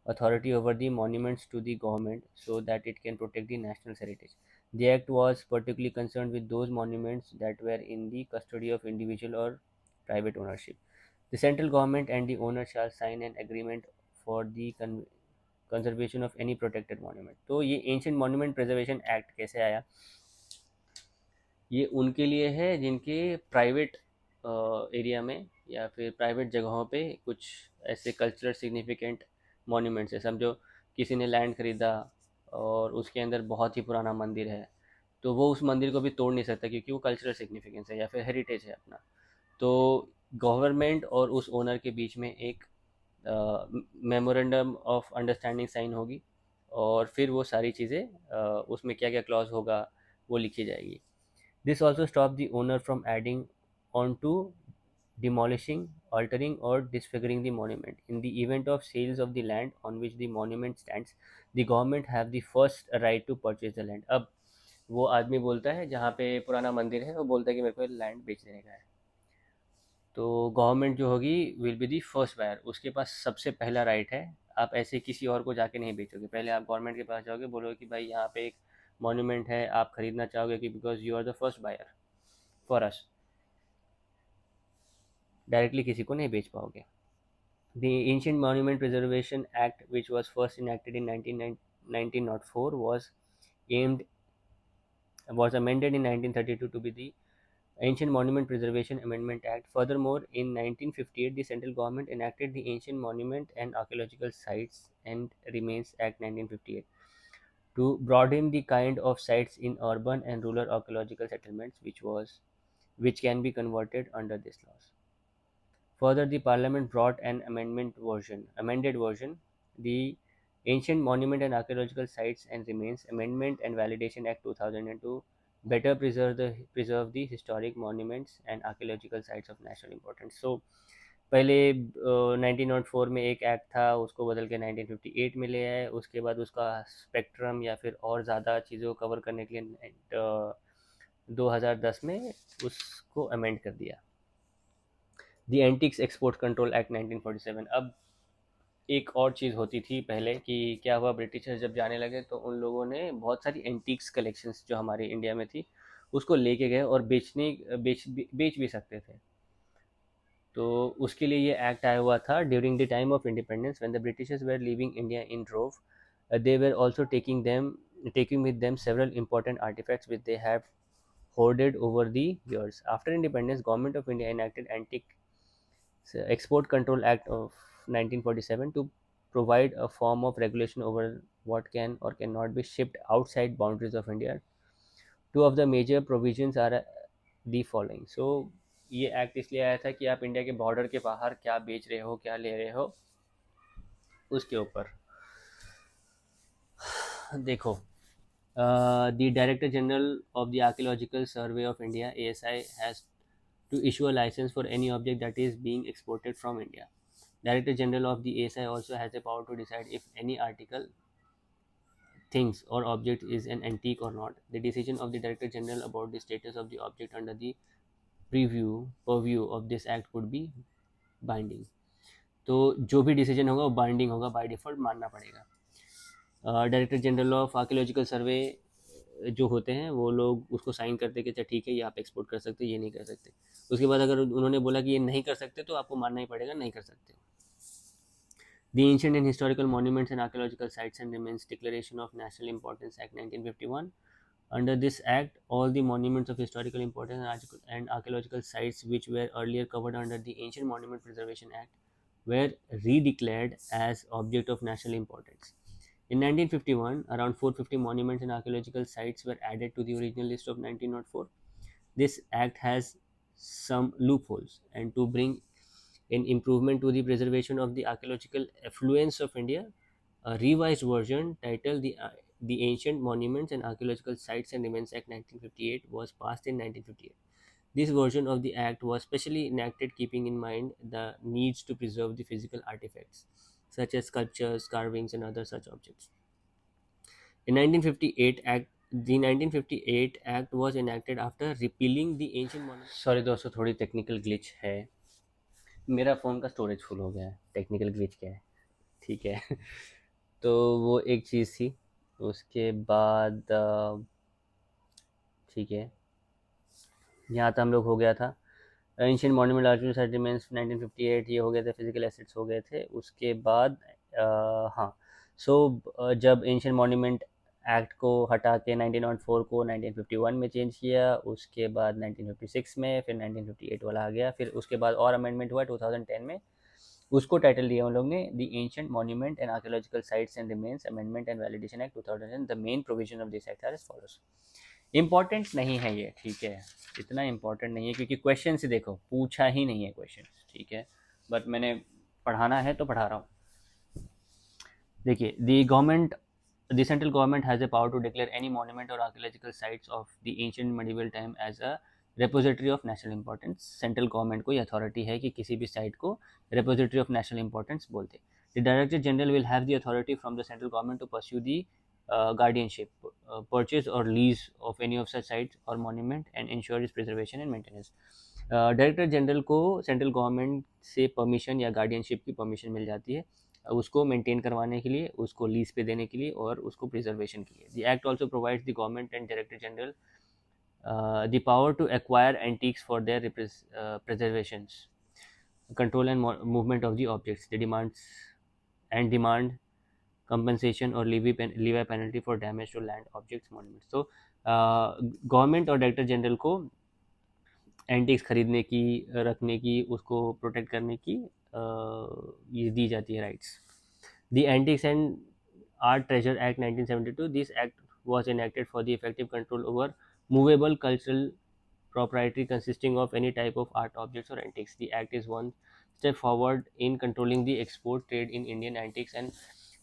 authority over the monuments to the government so that it can protect the national heritage. The act was particularly concerned with those monuments that were in the custody of individual or private ownership. The central government and the owner shall sign an agreement for the conservation of any protected monument. तो ये Ancient Monument Preservation Act कैसे आया? ये उनके लिए है जिनके private area में या फिर प्राइवेट जगहों पे कुछ ऐसे कल्चरल सिग्निफिकेंट मॉन्यूमेंट्स है। समझो किसी ने लैंड खरीदा और उसके अंदर बहुत ही पुराना मंदिर है, तो वो उस मंदिर को भी तोड़ नहीं सकता क्योंकि वो कल्चरल सिग्निफिकेंस है या फिर हेरिटेज है अपना। तो गवर्नमेंट और उस ओनर के बीच में एक मेमोरेंडम ऑफ अंडरस्टैंडिंग साइन होगी और फिर वो सारी चीज़ें उसमें क्या क्या क्लॉज होगा वो लिखी जाएगी। This also stops the owner from adding on to demolishing, altering, or disfiguring the monument. In the event of sales of the land on which the monument stands, the government have the first right to purchase the land. अब वो आदमी बोलता है जहाँ पे पुराना मंदिर है, वो बोलता है कि मेरे को लैंड बेच देने का है, तो गवर्नमेंट जो होगी will be the first buyer, उसके पास सबसे पहला राइट है। आप ऐसे किसी और को जाके नहीं बेचोगे, पहले आप गवर्नमेंट के पास जाओगे, बोलोगे कि भाई यहाँ पे एक मॉन्यूमेंट है, आप खरीदना चाहोगे कि because you are the first buyer for us, directly किसी को नहीं बेच पाओगे। The ancient monument preservation act which was first enacted in 1904 aimed was amended in 1932 to be the Ancient Monument Preservation Amendment Act. Furthermore, in 1958, the central government enacted the Ancient Monument and Archaeological Sites and Remains Act 1958 to broaden the kind of sites in urban and rural archaeological settlements which can be converted under this laws. Further, the Parliament brought an amended version, the Ancient Monument and Archaeological Sites and Remains Amendment and Validation Act 2002, better preserve the historic monuments and archaeological sites of national importance. So पहले 1904 में एक act था, उसको बदल के 1958 में ले आए। उसके बाद उसका स्पेक्ट्रम या फिर और ज़्यादा चीज़ों को कवर करने के लिए 2010 में उसको अमेंड कर दिया। दी एंटिक्स एक्सपोर्ट कंट्रोल एक्ट 1947। अब एक और चीज़ होती थी पहले कि क्या हुआ, ब्रिटिशर्स जब जाने लगे तो उन लोगों ने बहुत सारी एंटिक्स कलेक्शंस जो हमारे इंडिया में थी उसको लेके गए और बेच भी सकते थे। तो उसके लिए ये एक्ट आया हुआ था during the time of independence when the Britishers were living India in drove. They were also taking with them several important artifacts which they have hoarded over the years. After independence, Government of India enacted Antique Export Control Act of 1947 to provide a form of regulation over what can or cannot be shipped outside boundaries of India. Two of the major provisions are the following. So ये act इसलिए आया था कि आप India के border के बाहर क्या बेच रहे हो, क्या ले रहे हो, उसके ऊपर देखो। The Director General of the Archaeological Survey of India (ASI) has to issue a license for any object that is being exported from India. Director General of the ASI also has the power to decide if any article, things, or object is an antique or not. The decision of the Director General about the status of the object under the purview of this act could be binding. तो जो भी decision होगा वो binding होगा, by default मानना पड़ेगा। Director general of archaeological सर्वे जो होते हैं वो लोग उसको साइन करते हैं कि अच्छा ठीक है ये आप एक्सपोर्ट कर सकते, ये नहीं कर सकते। उसके बाद अगर उन्होंने बोला कि ये नहीं कर सकते तो आपको मानना ही पड़ेगा, नहीं कर सकते। The Ancient and Historical Monuments and Archaeological Sites and Remains Declaration of National Importance Act 1951. Under this act, all the monuments of historical importance and archaeological sites which were earlier covered under the Ancient Monument Preservation Act were redeclared as object of national importance. In 1951, around 450 monuments and archaeological sites were added to the original list of 1904. This act has some loopholes, and to bring an improvement to the preservation of the archaeological affluence of India, a revised version titled the Ancient Monuments and Archaeological Sites and Remains Act 1958 was passed in 1958. This version of the act was specially enacted keeping in mind the needs to preserve the physical artifacts, such as sculptures, carvings, and other such objects. In 1958 Act, the 1958 Act was enacted after repealing the ancient monuments. Sorry दोस्तों, थोड़ी technical glitch है, मेरा phone का storage full हो गया है। Technical glitch क्या है, ठीक है। तो वो एक चीज़ थी। उसके बाद ठीक है, यहाँ तक हम लोग हो गया था। Ancient monument archaeological site remains 1958 ये हो गए थे, फिजिकल एसेट्स हो गए थे। उसके बाद हाँ, जब एंशियंट मॉन्यूमेंट एक्ट को हटा के 1904 को 1951 में चेंज किया, उसके बाद 1956 में, फिर 1958 वाला आ गया, फिर उसके बाद और अमेंडमेंट हुआ 2010 में। उसको टाइटल दिया उन लोग ने the ancient monument and archaeological sites and remains amendment and validation act 2010। The main provision of this act are as follows. Important नहीं है ये, ठीक है, इतना इम्पॉर्टेंट नहीं है क्योंकि क्वेश्चन से देखो पूछा ही नहीं है क्वेश्चन, ठीक है, बट मैंने पढ़ाना है तो पढ़ा रहा हूँ। देखिए, the central government has a power to declare any monument or archaeological sites of the ancient medieval time as a repository of national importance. Central government को ये अथॉरिटी है कि किसी भी साइट को repository of national importance बोलते। The Director General will have the authority from the central government to pursue the guardianship, purchase or lease of any of such sites or monument and ensure its preservation and maintenance. Director general को central government से permission या guardianship की permission मिल जाती है उसको maintain करवाने के लिए, उसको लीज पे देने के लिए और उसको प्रिजर्वेशन के लिए। The act also provides the government and director general the power to acquire antiques for their preservations, control and movement of the objects. They demand compensation or levy penalty for damage to land, objects, monuments. So government और director general को antiques खरीदने की, रखने की, उसको protect करने की ये दी जाती है rights. The antiques and art treasure act 1972, this act was enacted for the effective control over movable cultural property consisting of any type of art objects or antiques. The act is one step forward in controlling the export trade in Indian antiques and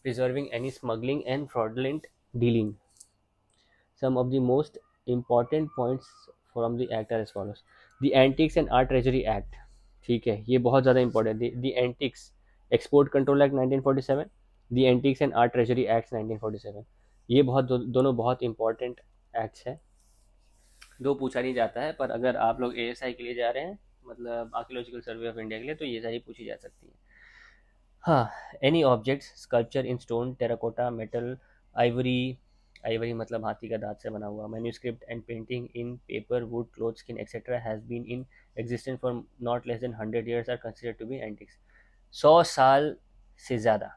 preserving any smuggling and fraudulent dealing. Some of the most important points from the act are as follows. The Antiques and Art Treasury Act, ठीक है, ये बहुत ज़्यादा important है। The antiques export control act 1947, the antiques and art treasury act 1947, ये दोनों बहुत important acts हैं। दो पूछा नहीं जाता है, पर अगर आप लोग ASI के लिए जा रहे हैं, मतलब आर्कियोलॉजिकल सर्वे ऑफ इंडिया के लिए, तो ये सारी पूछी जा सकती है। हाँ, any objects, sculpture in stone, terracotta, metal, ivory मतलब हाथी का दांत से बना हुआ, manuscript and painting in paper, wood, cloth, skin etcetera has been in existence for not less than 100 years are considered to be antiques. 100 साल से ज़्यादा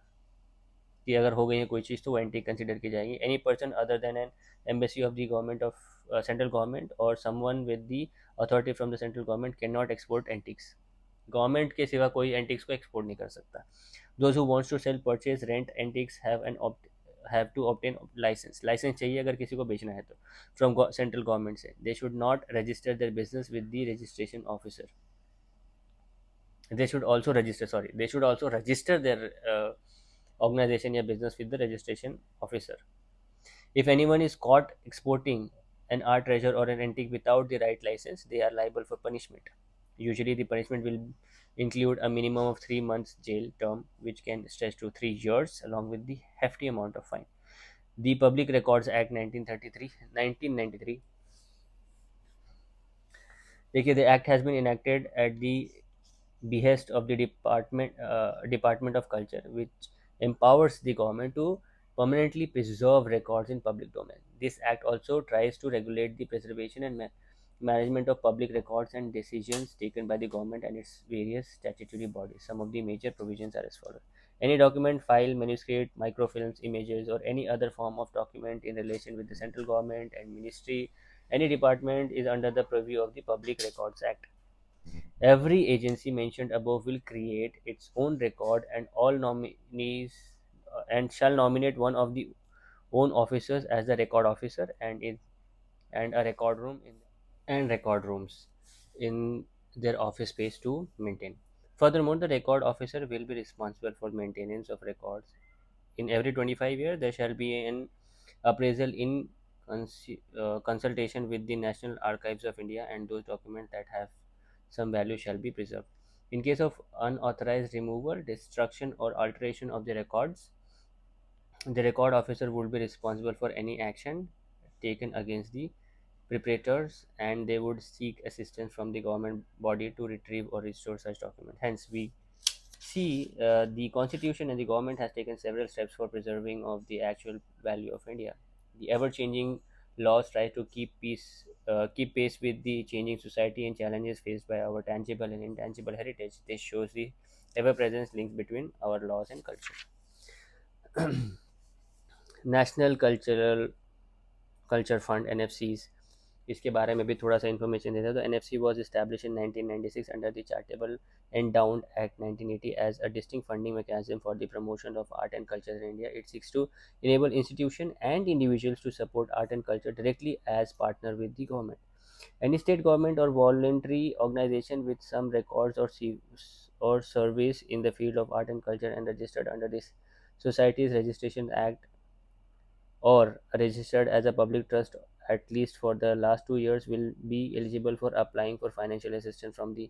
कि अगर हो गई है कोई चीज़ तो वो एंटिक कंसिडर की जाएगी। Any person other than an embassy of the government of central government और someone with the authority from the central government can not export antiques. Government के सिवा कोई एंटिक्स को एक्सपोर्ट नहीं कर सकता। Those who wants to sell, purchase, rent antiques have to obtain license चाहिए अगर किसी को बेचना है तो from central government से। They should not register their business with the registration officer. They should also register their organization या business with the registration officer. If anyone is caught exporting an art treasure or an antique without the right license, they are liable for punishment. Usually the punishment will include a minimum of 3 months jail term, which can stretch to 3 years, along with the hefty amount of fine. The Public Records Act 1993. देखिए, the act has been enacted at the behest of the Department of Culture, which empowers the government to permanently preserve records in public domain. This act also tries to regulate the preservation and management of public records and decisions taken by the government and its various statutory bodies. Some of the major provisions are as follows. Any document, file, manuscript, microfilms, images, or any other form of document in relation with the central government and ministry, any department is under the purview of the Public Records Act. Every agency mentioned above will create its own record, and all nominees and shall nominate one of the own officers as the record officer, and a record room in and record rooms in their office space to maintain. Furthermore, the record officer will be responsible for maintenance of records. In every 25 years, there shall be an appraisal in consultation with the National Archives of India, and those documents that have some value shall be preserved. In case of unauthorized removal, destruction, or alteration of the records, the record officer would be responsible for any action taken against the preparators, and they would seek assistance from the government body to retrieve or restore such document. Hence, we see the constitution and the government has taken several steps for preserving of the actual value of India. The ever-changing laws try to keep pace with the changing society and challenges faced by our tangible and intangible heritage. This shows the ever-present link between our laws and culture. National Culture Fund (NFCs), इसके बारे में भी थोड़ा सा information देता है तो NFC was established in 1996 under the Charitable Endowment Act 1980 as a distinct funding mechanism for the promotion of art and culture in India. It seeks to enable institutions and individuals to support art and culture directly as partner with the government. Any state government or voluntary organization with some records or service in the field of art and culture and registered under this Societies Registration Act or registered as a public trust at least for the last 2 years will be eligible for applying for financial assistance from the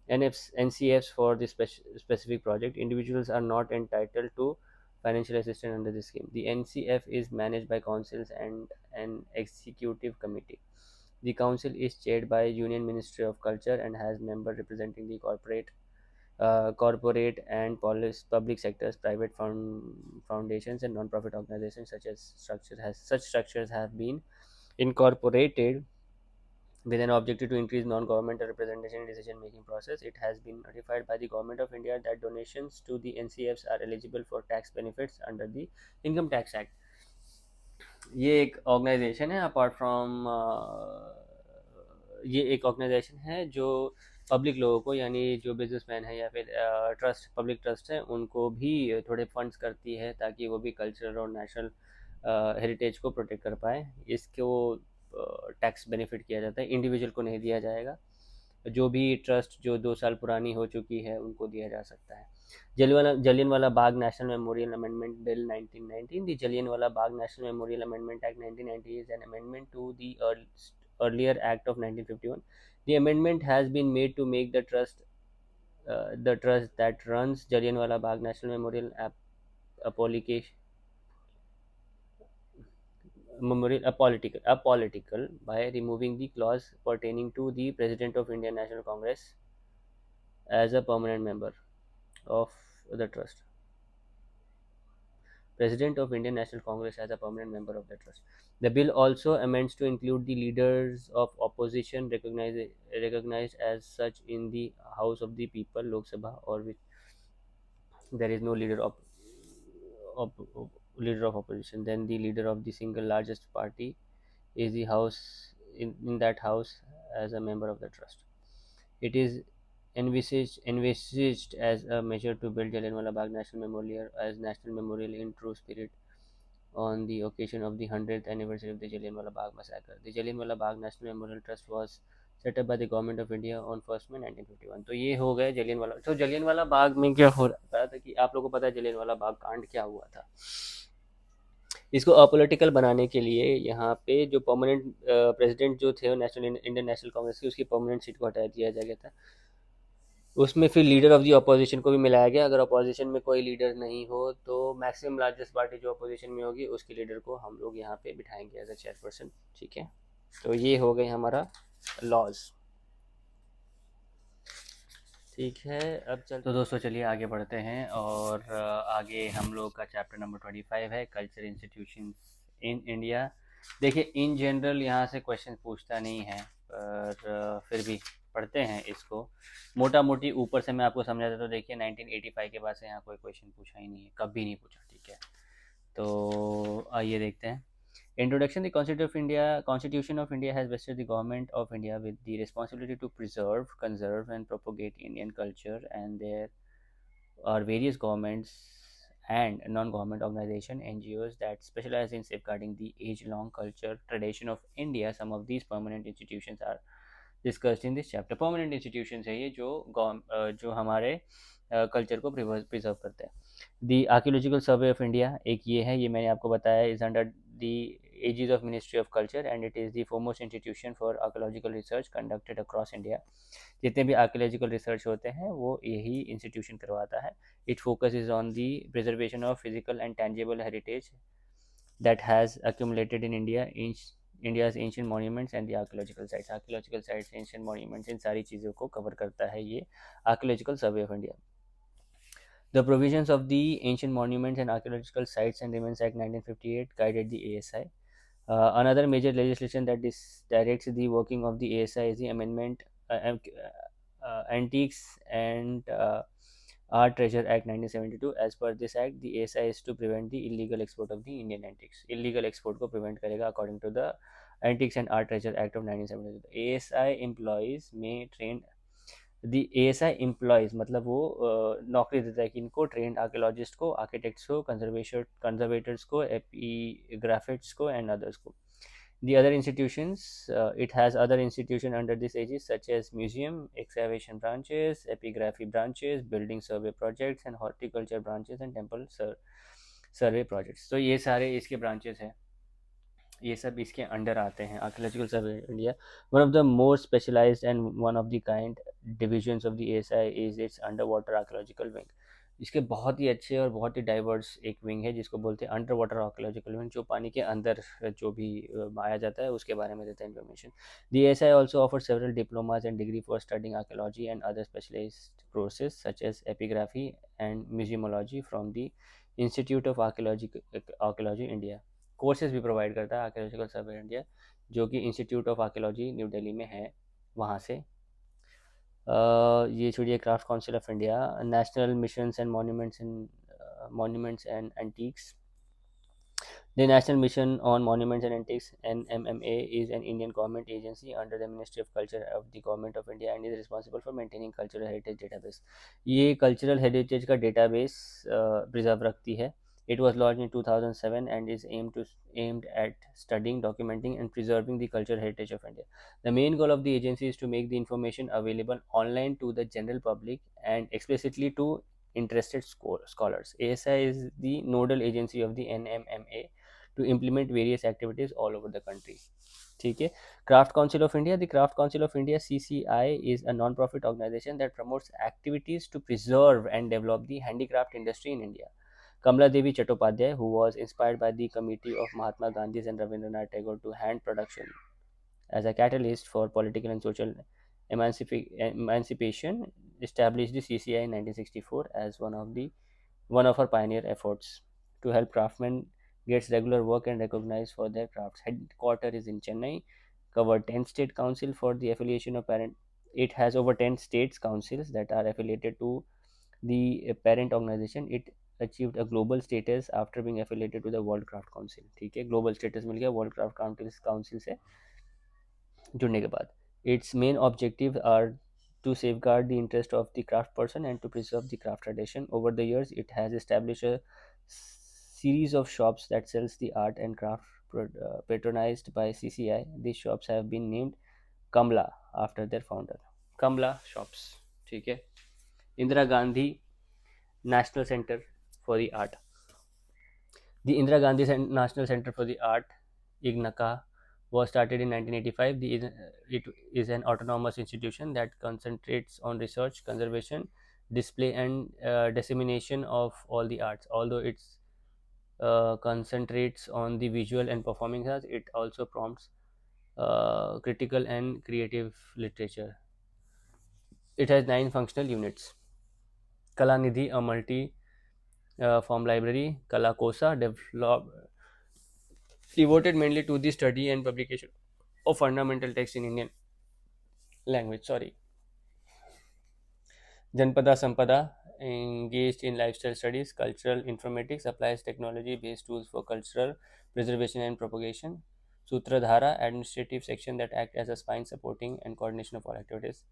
NCFs for this specific project. Individuals are not entitled to financial assistance under this scheme. The NCF is managed by councils and an executive committee. The council is chaired by Union Ministry of Culture and has members representing the corporate and public sectors, private foundations, and non-profit organizations. Such structures have been incorporated with an objective to increase non-governmental representation in decision-making process. It has been notified by the Government of India that donations to the NCFs are eligible for tax benefits under the Income Tax Act. ये एक organisation है apart from ये एक organisation है जो public लोगों को यानी जो बिजनेसमैन है या फिर ट्रस्ट पब्लिक ट्रस्ट है उनको भी थोड़े फंड्स करती है ताकि वो भी कल्चरल और नेशनल हेरिटेज को प्रोटेक्ट कर पाए. इसको टैक्स बेनिफिट किया जाता है, इंडिविजुअल को नहीं दिया जाएगा. जो भी ट्रस्ट जो 2 साल पुरानी हो चुकी है उनको दिया जा सकता है. Jallianwala Bagh National Memorial Amendment Bill 1919. The Jallianwala Bagh National Memorial Amendment Act 1990 is an amendment to the earlier Act of 1951. The amendment has been made to make the trust that runs Jallianwala Bagh National Memorial apolitical by removing the clause pertaining to the President of Indian National Congress as a permanent member of the trust. President of Indian National Congress as a permanent member of the trust. The bill also amends to include the leaders of opposition recognized as such in the House of the People, Lok Sabha, or which there is no leader of opposition. Then the leader of the single largest party is the house in that house as a member of the trust. It is envisaged as a measure to build Jallianwala Bagh National Memorial as national memorial in true spirit on the occasion of the 100th anniversary of the Jallianwala Bagh massacre. The Jallianwala Bagh National Memorial Trust was set up by the government of India on 1st May 1951. तो ये हो गए जलियनवाला. तो जलियनवाला बाग में क्या हो रहा था कि आप लोगों को पता है जलियनवाला बाग कांड क्या हुआ था. इसको अपोलिटिकल बनाने के लिए यहाँ पे जो परमानेंट प्रेसिडेंट जो थे इंडियन नेशनल कांग्रेस की उसकी परमानेंट सीट को हटा दिया गया था. उसमें फिर लीडर ऑफ दी अपोजिशन को भी मिलाया गया. अगर अपोजिशन में कोई लीडर नहीं हो तो मैक्सिमम लार्जेस्ट पार्टी जो अपोजिशन में होगी उसके लीडर को हम लोग यहाँ पे बिठाएंगे एज अ चेयरपर्सन. ठीक है, तो ये हो गई हमारा लॉज. ठीक है, अब चल तो दोस्तों चलिए आगे बढ़ते हैं, और आगे हम लोग का चैप्टर नंबर 25 है, कल्चर इंस्टीट्यूशंस इन इंडिया। देखिए, इन जनरल यहाँ से क्वेश्चन पूछता नहीं है, पर फिर भी पढ़ते हैं इसको। मोटा मोटी ऊपर से मैं आपको समझाता, तो देखिए 1985 के बाद से यहाँ कोई क्वेश्चन पूछा ही नहीं है, कभी नहीं पूछा, ठीक है। तो आइए देखते हैं। Introduction: The Constitution of India has vested the government of India with the responsibility to preserve, conserve, and propagate Indian culture, and there are various governments and non-government organizations (NGOs) that specialize in safeguarding the age-long culture tradition of India. Some of these permanent institutions are discussed in this chapter. Permanent institutions है ये जो हमारे culture को preserve करते हैं। The archaeological survey of India एक ये है, ये मैंने आपको बताया, is under the aegis of ministry of culture, and it is the foremost institution for archaeological research conducted across India. जितने भी आर्कियोलॉजिकल रिसर्च होते हैं वो यही इंस्टीट्यूशन करवाता है। It focus is on the preservation of physical and tangible heritage that has accumulated in India's ancient monuments and the archaeological sites. Archaeological sites, ancient monuments, इन सारी चीज़ों को कवर करता है ये archaeological survey of India. The provisions of the Ancient Monuments and Archaeological Sites and Remains Act 1958 guided the ASI. Another major legislation that directs the working of the ASI is the Amendment Antiques and Art Treasure Act 1972. As per this act, the ASI is to prevent the illegal export of the Indian antiques. Illegal export को prevent करेगा according to the Antiques and Art Treasure Act of 1972. ASI employees may train the ASI employees, मतलब वो नौकरी देता है कि इनको trend archaeologist को, आर्किटेक्ट्स को, कंजर्वेटर्स को, एपिग्राफिट्स को एंड अदर्स को। The other institutions, it has other institutions under this aegis such as museum, excavation branches, epigraphy branches, building survey projects, and horticulture branches and temple survey projects. तो ये सारे इसके branches हैं, ये सब इसके अंडर आते हैं। Archaeological survey India, one of the more specialised and one of the kind divisions of the ASI is its under water archaeological wing. इसके बहुत ही अच्छे और बहुत ही डाइवर्स एक विंग है जिसको बोलते हैं अंडर वाटर आर्कियोलॉजिकल विंग, जो पानी के अंदर जो भी आया जाता है उसके बारे में देता है information. The ASI also offer several diplomas and degree for studying archaeology and other specialised courses such as epigraphy and museumology from the institute of archaeology India. Courses भी प्रोवाइड करता है आर्कियोलॉजिकल सर्वे इंडिया, जो कि institute of archaeology New Delhi में है, वहाँ से। ये छोड़िए, craft council of India, national missions and monuments and antiques. The National Mission on Monuments and Antiques (NMMA) is an Indian government agency under the Ministry of Culture of the Government of India and is responsible for maintaining cultural heritage database. ये cultural heritage का database preserve रखती है। It was launched in 2007 and is aimed at studying, documenting, and preserving the cultural heritage of India. The main goal of the agency is to make the information available online to the general public and explicitly to interested scholars. ASI is the nodal agency of the NMMA to implement various activities all over the country. ठीक है। Craft council of India, the craft council of India CCI is a non-profit organization that promotes activities to preserve and develop the handicraft industry in India. Kamala Devi Chattopadhyay, who was inspired by the committee of Mahatma Gandhi and Rabindranath Tagore to hand production as a catalyst for political and social emancipation, established the CCI in 1964 as one of her pioneer efforts to help craftsmen gets regular work and recognized for their crafts. Headquarter is in Chennai. Covered 10 state council for the affiliation of parent. It has over 10 states councils that are affiliated to the parent organization. It achieved a global status after being affiliated to the World Craft Council. ठीक है, global status मिल गया World Craft Council से जुड़ने के बाद। Its main objectives are to safeguard the interest of the craft person and to preserve the craft tradition. Over the years, it has established a series of shops that sells the art and craft patronized by CCI. These shops have been named Kamla after their founder. Kamla shops, ठीक है। Indira Gandhi national centre for the art, the Indira Gandhi National Center for the Art, IGNACA, was started in 1985. It is an autonomous institution that concentrates on research, conservation, display, and dissemination of all the arts. Although it concentrates on the visual and performing arts, it also prompts critical and creative literature. It has 9 functional units. Kala Nidhi, a multi form library. Kala Kosa, devoted mainly to the study and publication of fundamental text in Indian language. Sorry. Janpada Sampada, engaged in lifestyle studies. Cultural informatics, applies technology based tools for cultural preservation and propagation. Sutradhara, administrative section that act as a spine supporting and coordination of all activities.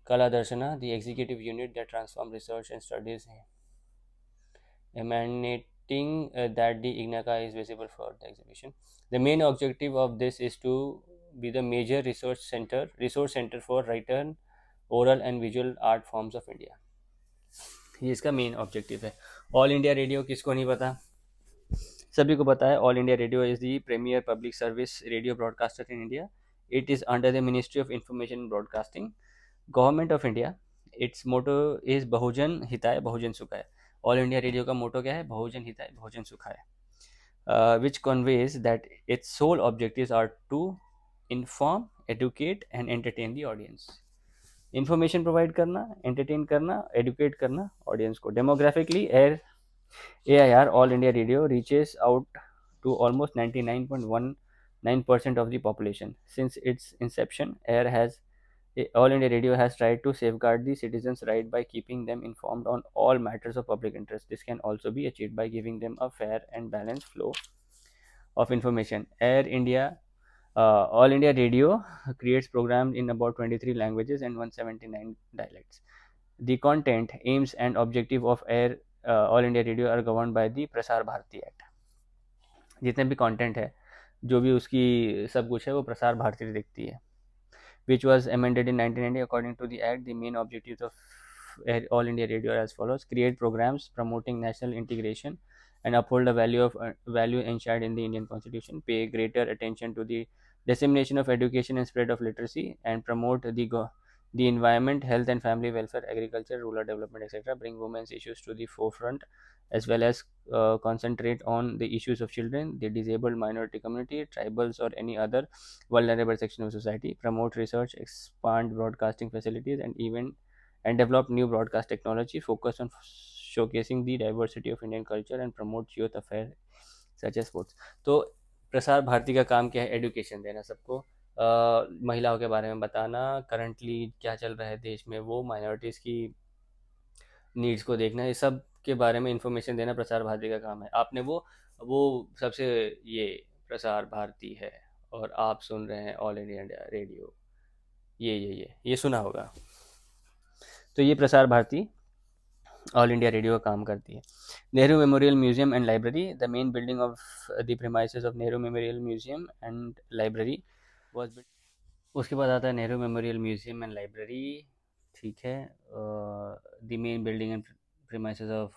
Kala Darshana, the executive unit that transforms research and studies emanating that the Ignaka is visible for the exhibition. The main objective of this is to be the major resource center for written, oral and visual art forms of India. ये इसका main objective है. All India Radio किसको नहीं पता, सभी को पता है. All India Radio is the premier public service radio broadcaster in India. It is under the ministry of information broadcasting, government of India. Its motto is बहुजन हिताय बहुजन सुखाय. ऑल इंडिया रेडियो का मोटो क्या है, बहुजन हिताय बहुजन सुखाय, which conveys that its sole objectives are to inform, educate and entertain the audience. Information provide करना, एंटरटेन करना, एडुकेट करना ऑडियंस को. Demographically air AIR All India Radio reaches out to almost 99.19% of the population. Since its inception, All India Radio has tried to safeguard the citizens' right by keeping them informed on all matters of public interest. This can also be achieved by giving them a fair and balanced flow of information. All India Radio creates programs in about 23 languages and 179 dialects. The content, aims and objective of All India Radio are governed by the Prasar Bharati act. जितने भी content है, जो भी उसकी सब कुछ है, वो प्रसार भारती देखती है. Which was amended in 1990. According to the act, the main objectives of All India Radio are as follows: create programs promoting national integration and uphold the value enshrined in the Indian Constitution, pay greater attention to the dissemination of education and spread of literacy, and promote the environment, health and family welfare, agriculture, rural development, etc. Bring women's issues to the forefront, as well as concentrate on the issues of children, the disabled minority community, tribals, or any other vulnerable section of society. Promote research, expand broadcasting facilities, and develop new broadcast technology. Focus on showcasing the diversity of Indian culture and promote youth affairs such as sports. तो प्रसार भारती का काम क्या है? Education देना सबको, महिलाओं के बारे में बताना, करंटली क्या चल रहा है देश में, वो माइनॉरिटीज़ की नीड्स को देखना, ये सब के बारे में इंफॉर्मेशन देना प्रसार भारती का काम है. आपने वो सबसे ये प्रसार भारती है, और आप सुन रहे हैं ऑल इंडिया रेडियो. ये सुना होगा. तो ये Prasar Bharati all India radio का काम करती है. Nehru memorial museum and library, the main building of the premises of Nehru memorial museum and library was built. उसके बाद आता है Nehru memorial museum and library. ठीक है. The main building and premises of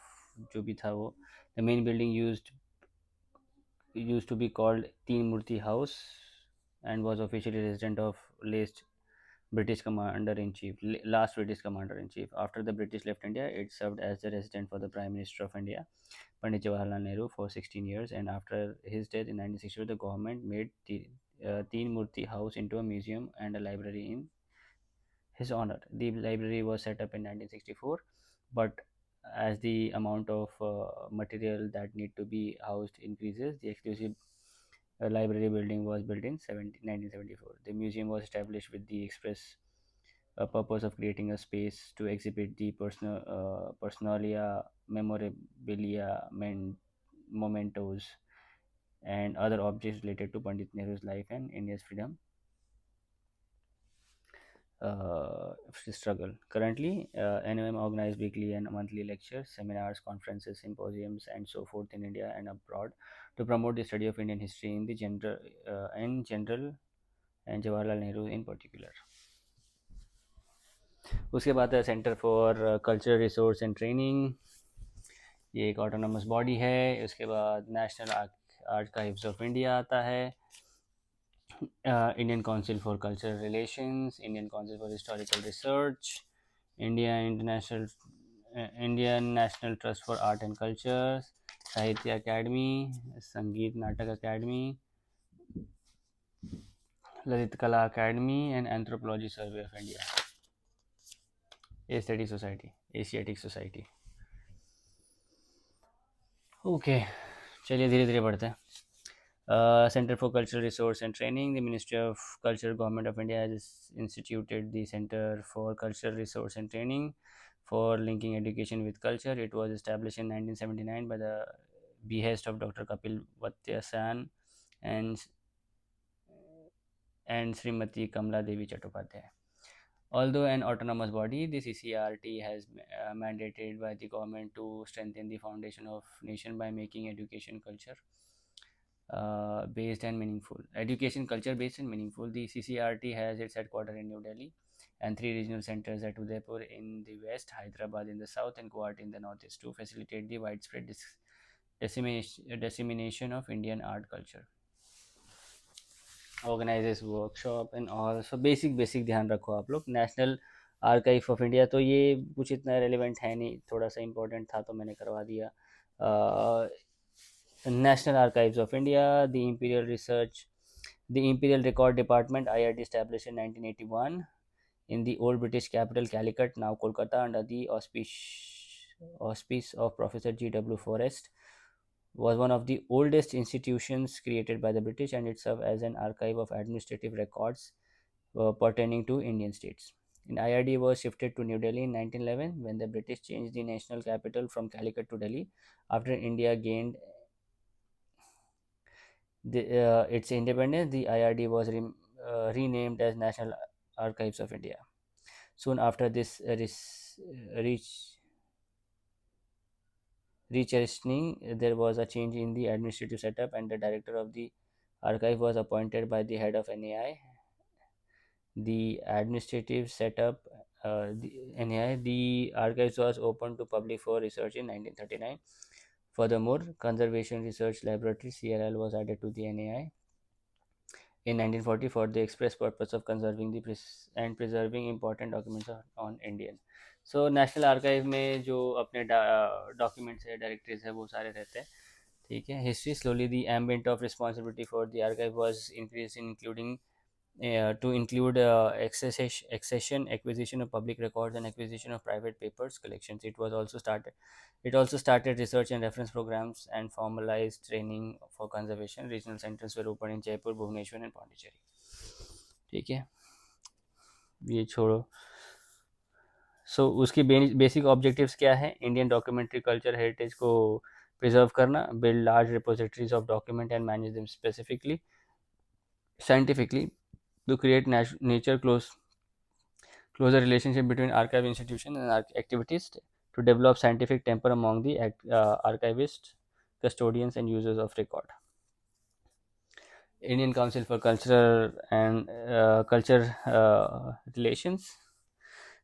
जो भी था वो, the main building used to be called Teen Murti House and was officially resident of last British Commander-in-Chief. After the British left India, it served as the residence for the Prime Minister of India, Pandit Jawaharlal Nehru, for 16 years. And after his death in 1962, the government made Teen Murti House into a museum and a library in his honor. The library was set up in 1964, but as the amount of material that need to be housed increases, the exclusive library building was built in 1974. The museum was established with the express purpose of creating a space to exhibit the personalia, memorabilia, mementos, and other objects related to Pandit Nehru's life and India's freedom struggle. Currently, NOM organizes weekly and monthly lectures, seminars, conferences, symposiums, and so forth in India and abroad to promote the study of Indian history in general, and Jawaharlal Nehru in particular. उसके बाद है centre for cultural resource and training. ये एक autonomous body है. उसके बाद national archives of India आता है. Indian Council for Cultural Relations, Indian Council for Historical Research, Indian National Trust for Art and Culture, Sahitya Academy, Sangeet Natak Academy, Lalit Kala Academy, and Anthropology Survey of India. Aesthetic society, Asiatic society. Okay, चलिए धीरे धीरे बढ़ते हैं। Center for Cultural Resource and Training, the Ministry of Culture, Government of India has instituted the Center for Cultural Resource and Training for linking education with culture. It was established in 1979 by the behest of Dr. Kapil Vatyasan and Srimati Kamla Devi Chattopadhyay. Although an autonomous body, the CCRT has mandated by the government to strengthen the foundation of nation by making education culture based and meaningful. Education culture based and meaningful. The CCRT has its headquarters in New Delhi and three regional centers at Udaipur in the west, Hyderabad in the south, and Guwahati in the northeast to facilitate the widespread dissemination of Indian art culture. Organizes workshop and all. So basic ध्यान रखो आप लोग। National archive of India, तो ये कुछ इतना relevant है नहीं, थोड़ा सा इम्पोर्टेंट था तो मैंने करवा दिया। National Archives of India, the Imperial Record Department (IRD) established in 1981 in the old British capital Calicut, now Kolkata, under the auspice of Professor G.W. Forrest, was one of the oldest institutions created by the British, and it served as an archive of administrative records pertaining to Indian states. And IRD was shifted to New Delhi in 1911 when the British changed the national capital from Calicut to Delhi after India gained its independence. The IRD was renamed as National Archives of India. Soon after this rechastening, there was a change in the administrative setup, and the director of the archive was appointed by the head of NAI. The administrative setup, the NAI, the archives was opened to public for research in 1939. Furthermore, Conservation Research Laboratory (CRL) was added to the NAI in 1940 for the express purpose of conserving and preserving important documents on Indian. So national archive में जो अपने documents है, directories है, वो सारे रहते हैं, ठीक है। History, slowly the ambient of responsibility for the archive was increase in including to include accession, acquisition of public records, and acquisition of private papers collections. It also started research and reference programs and formalized training for conservation. Regional centers were opened in Jaipur, Bhubaneswar, and Pondicherry. ठीक है, ये छोड़ो। सो उसकी basic objectives क्या है? Indian documentary culture heritage को preserve करना, build large repositories of document and manage them specifically scientifically, to create closer relationship between archive institutions and activities, to develop scientific temper among the archivists, custodians, and users of record. Indian Council for Culture and Culture Relations.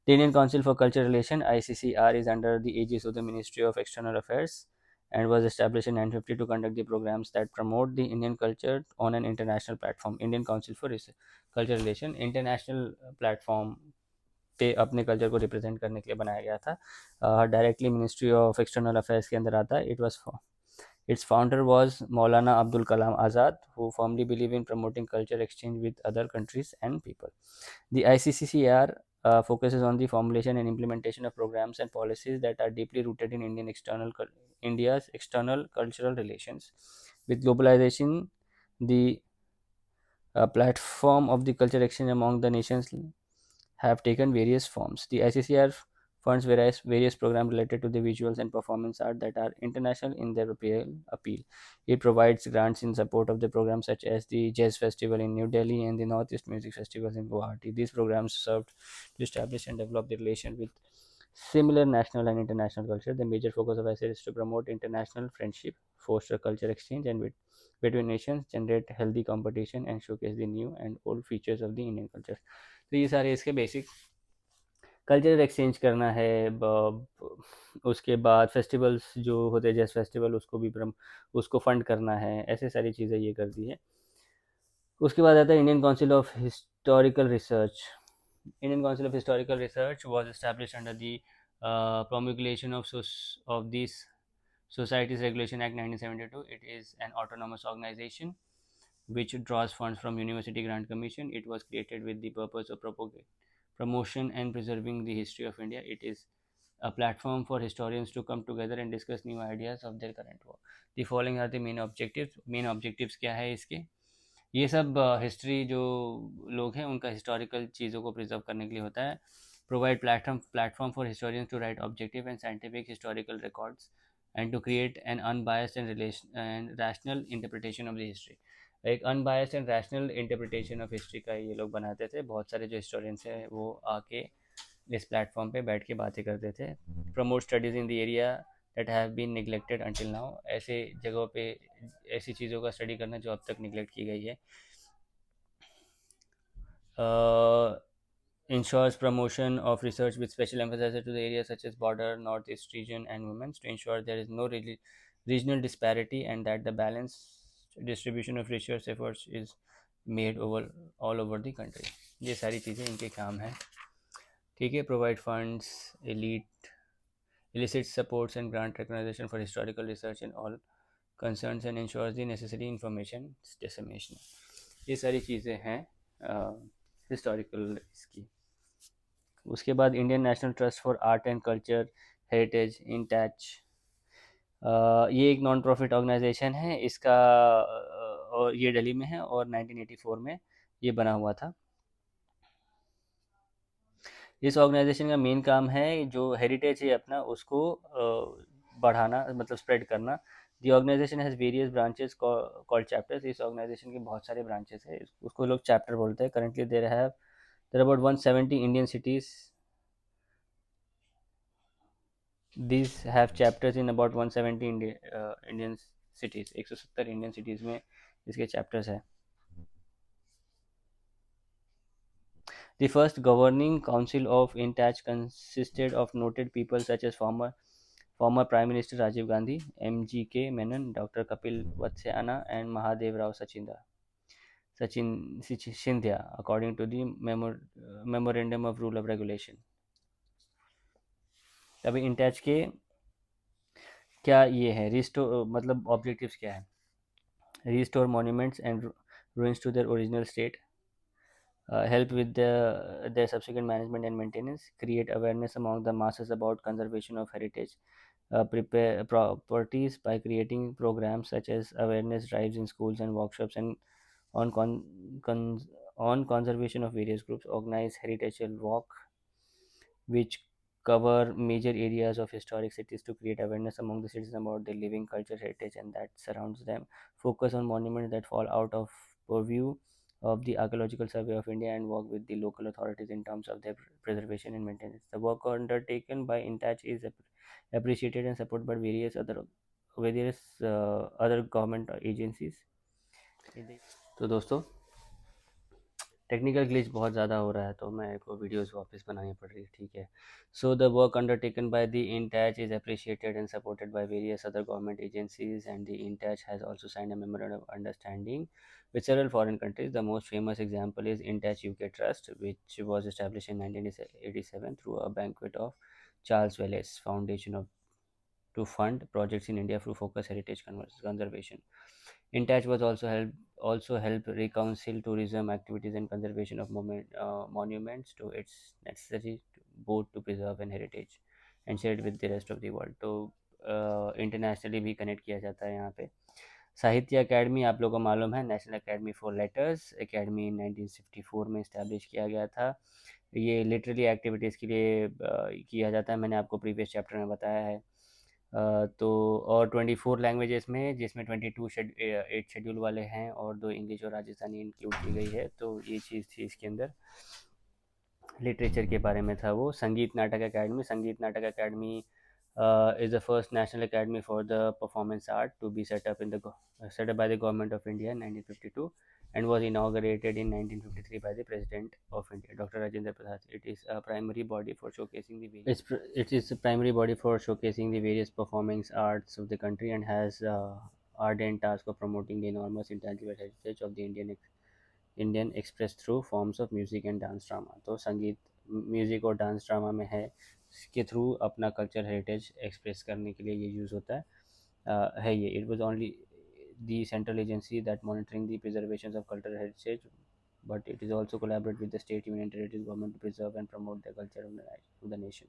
The Indian Council for Culture Relations (ICCR) is under the aegis of the Ministry of External Affairs and was established in 1950 to conduct the programs that promote the Indian culture on an international platform. Indian Council for Culture Relations international platform पे अपने culture को represent करने के लिए बनाया गया था। Directly ministry of external affairs के अंदर आता है। Its founder was Maulana Abdul Kalam Azad, who firmly believed in promoting culture exchange with other countries and people. The ICCR focuses on the formulation and implementation of programs and policies that are deeply rooted in India's external cultural relations. With globalization, the platform of the culture exchange among the nations have taken various forms. The ICCR funds various programs related to the visuals and performance art that are international in their appeal. It provides grants in support of the programs such as the Jazz Festival in New Delhi and the Northeast Music Festivals in Guwahati. These programs served to establish and develop the relation with similar national and international culture. The major focus of ICCR is to promote international friendship, foster culture exchange and between nations, generate healthy competition, and showcase the new and old features of the Indian culture. तो ये सारे इसके basic cultural exchange करना है। उसके बाद festivals जो होते हैं, जैसे फेस्टिवल, उसको फंड करना है, ऐसे सारी चीज़ें ये कर दी है। उसके बाद आता है Indian council of historical research. Indian Council of Historical Research was established under the promulgation of this Societies Regulation Act 1972. It is an autonomous organization which draws funds from University Grant Commission. It was created with the purpose of promotion and preserving the history of India. It is a platform for historians to come together and discuss new ideas of their current work. The following are the main objectives. Main objectives क्या है इसके? ये सब history जो लोग हैं उनका historical चीज़ों को प्रिजर्व करने के लिए होता है. Provide platform for historians to write objective and scientific historical records and to create an unbiased and rational interpretation of the history. एक unbiased and rational interpretation of history का ये लोग बनाते थे. बहुत सारे जो हिस्टोरियंस हैं वो आके इस प्लेटफॉर्म पे बैठ के बातें करते थे. Promote studies in the area that have been neglected until now. ऐसे जगहों पे ऐसी चीज़ों का स्टडी करना जो अब तक निगलेक्ट की गई है. Ensures promotion of research with special emphasis to the areas such as border, northeast region, and women's to ensure there is no regional disparity and that the balanced distribution of research efforts is made all over the country. ये सारी चीज़ें इनके काम हैं. ठीक है. Provide funds, elicit supports and grant recognition for historical research in all concerns and ensures the necessary information dissemination. ये सारी चीज़ें हैं हिस्टोरिकल इसकी. उसके बाद Indian national trust for art and culture heritage in touch. ये एक नॉन प्रॉफिट ऑर्गेनाइजेशन है. इसका और ये दिल्ली में है और 1984 में ये बना हुआ था. इस ऑर्गेनाइजेशन का मेन काम है जो हेरिटेज है अपना उसको बढ़ाना, मतलब स्प्रेड करना. The organisation has various branches called chapters. इस ऑर्गेनाइजेशन के बहुत सारे ब्रांचेस है, उसको लोग चैप्टर बोलते हैं. Currently there are about 170 Indian cities. These have chapters in about 170 Indian cities. 170 Indian cities में इसके chapters है. The first governing council of INTACH consisted of noted people such as former Prime Minister Rajiv Gandhi, M.G.K. Menon, Dr. Kapil Vatsayana, and Mahadev Rao Sachindya, according to the Memorandum of Rule of Regulation. अभी इंटैच के क्या ये है restore, मतलब objectives क्या है? Restore monuments and ruins to their original state, help with their subsequent management and maintenance, create awareness among the masses about conservation of heritage, prepare properties by creating programs such as awareness drives in schools and workshops and on conservation of various groups, organize heritage walk which cover major areas of historic cities to create awareness among the citizens about their living culture, heritage, and that surrounds them. Focus on monuments that fall out of purview of the Archaeological Survey of India and work with the local authorities in terms of their preservation and maintenance. The work undertaken by INTACH is appreciated and supported by various other government agencies. तो दोस्तों technical glitch बहुत ज़्यादा हो रहा है तो मेरे को वीडियोस वापस बनानी पड़ रही है. ठीक है. So the work undertaken by the INTACH is appreciated and supported by various other government agencies and the INTACH has also signed a memorandum of understanding with several foreign countries. The most famous example is INTACH UK Trust, which was established in 1987 through a banquet of Charles Wallace Foundation to fund projects in India through focus heritage conservation. INTACH was also help reconcile tourism activities and conservation of monuments to its necessary both to preserve and heritage and share it with the rest of the world. तो internationally भी connect किया जाता है यहाँ पे. साहित्य academy आप लोगों को मालूम है, national academy for letters academy 1954 में इस्टेब्लिश किया गया था. ये लिटरेरी एक्टिविटीज़ के लिए किया जाता है, मैंने आपको प्रीवियस चैप्टर में बताया है. तो और 24 लैंग्वेजेस में जिसमें 8 शेड्यूल वाले हैं और 2 इंग्लिश और राजस्थानी इंक्लूड की गई है. तो ये चीज़ थी इसके अंदर. लिटरेचर के बारे में था वो. संगीत नाटक academy is the first national academy for the performance art to be set up by the government of India in 1952 and was inaugurated in 1953 by the President of India, Dr. Rajendra Prasad. It is a primary body for showcasing the various performing arts of the country and has ardent task of promoting the enormous intangible heritage of the Indian expressed through forms of music and dance drama. तो संगीत, music और dance drama में है, इसके through अपना culture heritage express करने के लिए ये यूज़ होता है ये. It was only the central agency that monitoring the preservation of cultural heritage but it is also collaborate with the state, union, and territories government to preserve and promote the culture of the nation.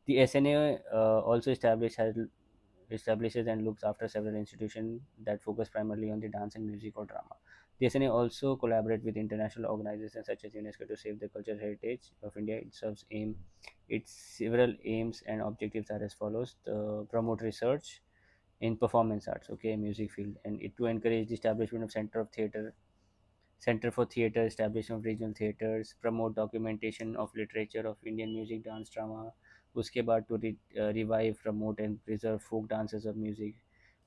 The SNA also establishes and looks after several institutions that focus primarily on the dance and music or drama. The SNA also collaborates with international organizations such as UNESCO to save the cultural heritage of India. Its several aims and objectives are as follows: promote research in performance arts, okay, music field, and it to encourage the establishment of center for theatre, establishment of regional theatres, promote documentation of literature of Indian music, dance, drama. उसके बाद to revive, promote and preserve folk dances of music,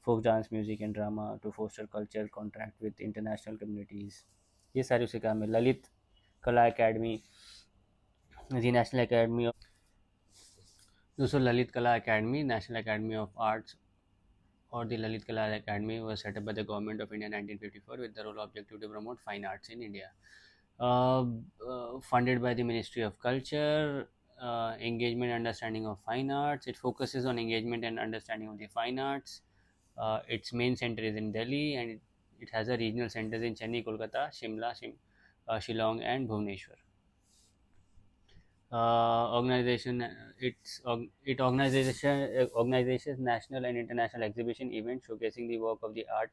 folk dance music and drama to foster culture, contract with international communities. ये सारे उसे काम है. ललित कला academy, the National Academy of दोस्तों ललित कला academy, national academy of arts or the Lalit Kala Academy was set up by the government of India in 1954 with the role objective to promote fine arts in India. Funded by the Ministry of Culture, engagement and understanding of fine arts. It focuses on engagement and understanding of the fine arts. Its main center is in Delhi, and it has a regional centers in Chennai, Kolkata, Shimla, Shillong, and Bhubaneswar. Organization it organization organizes national and international exhibition events showcasing the work of the art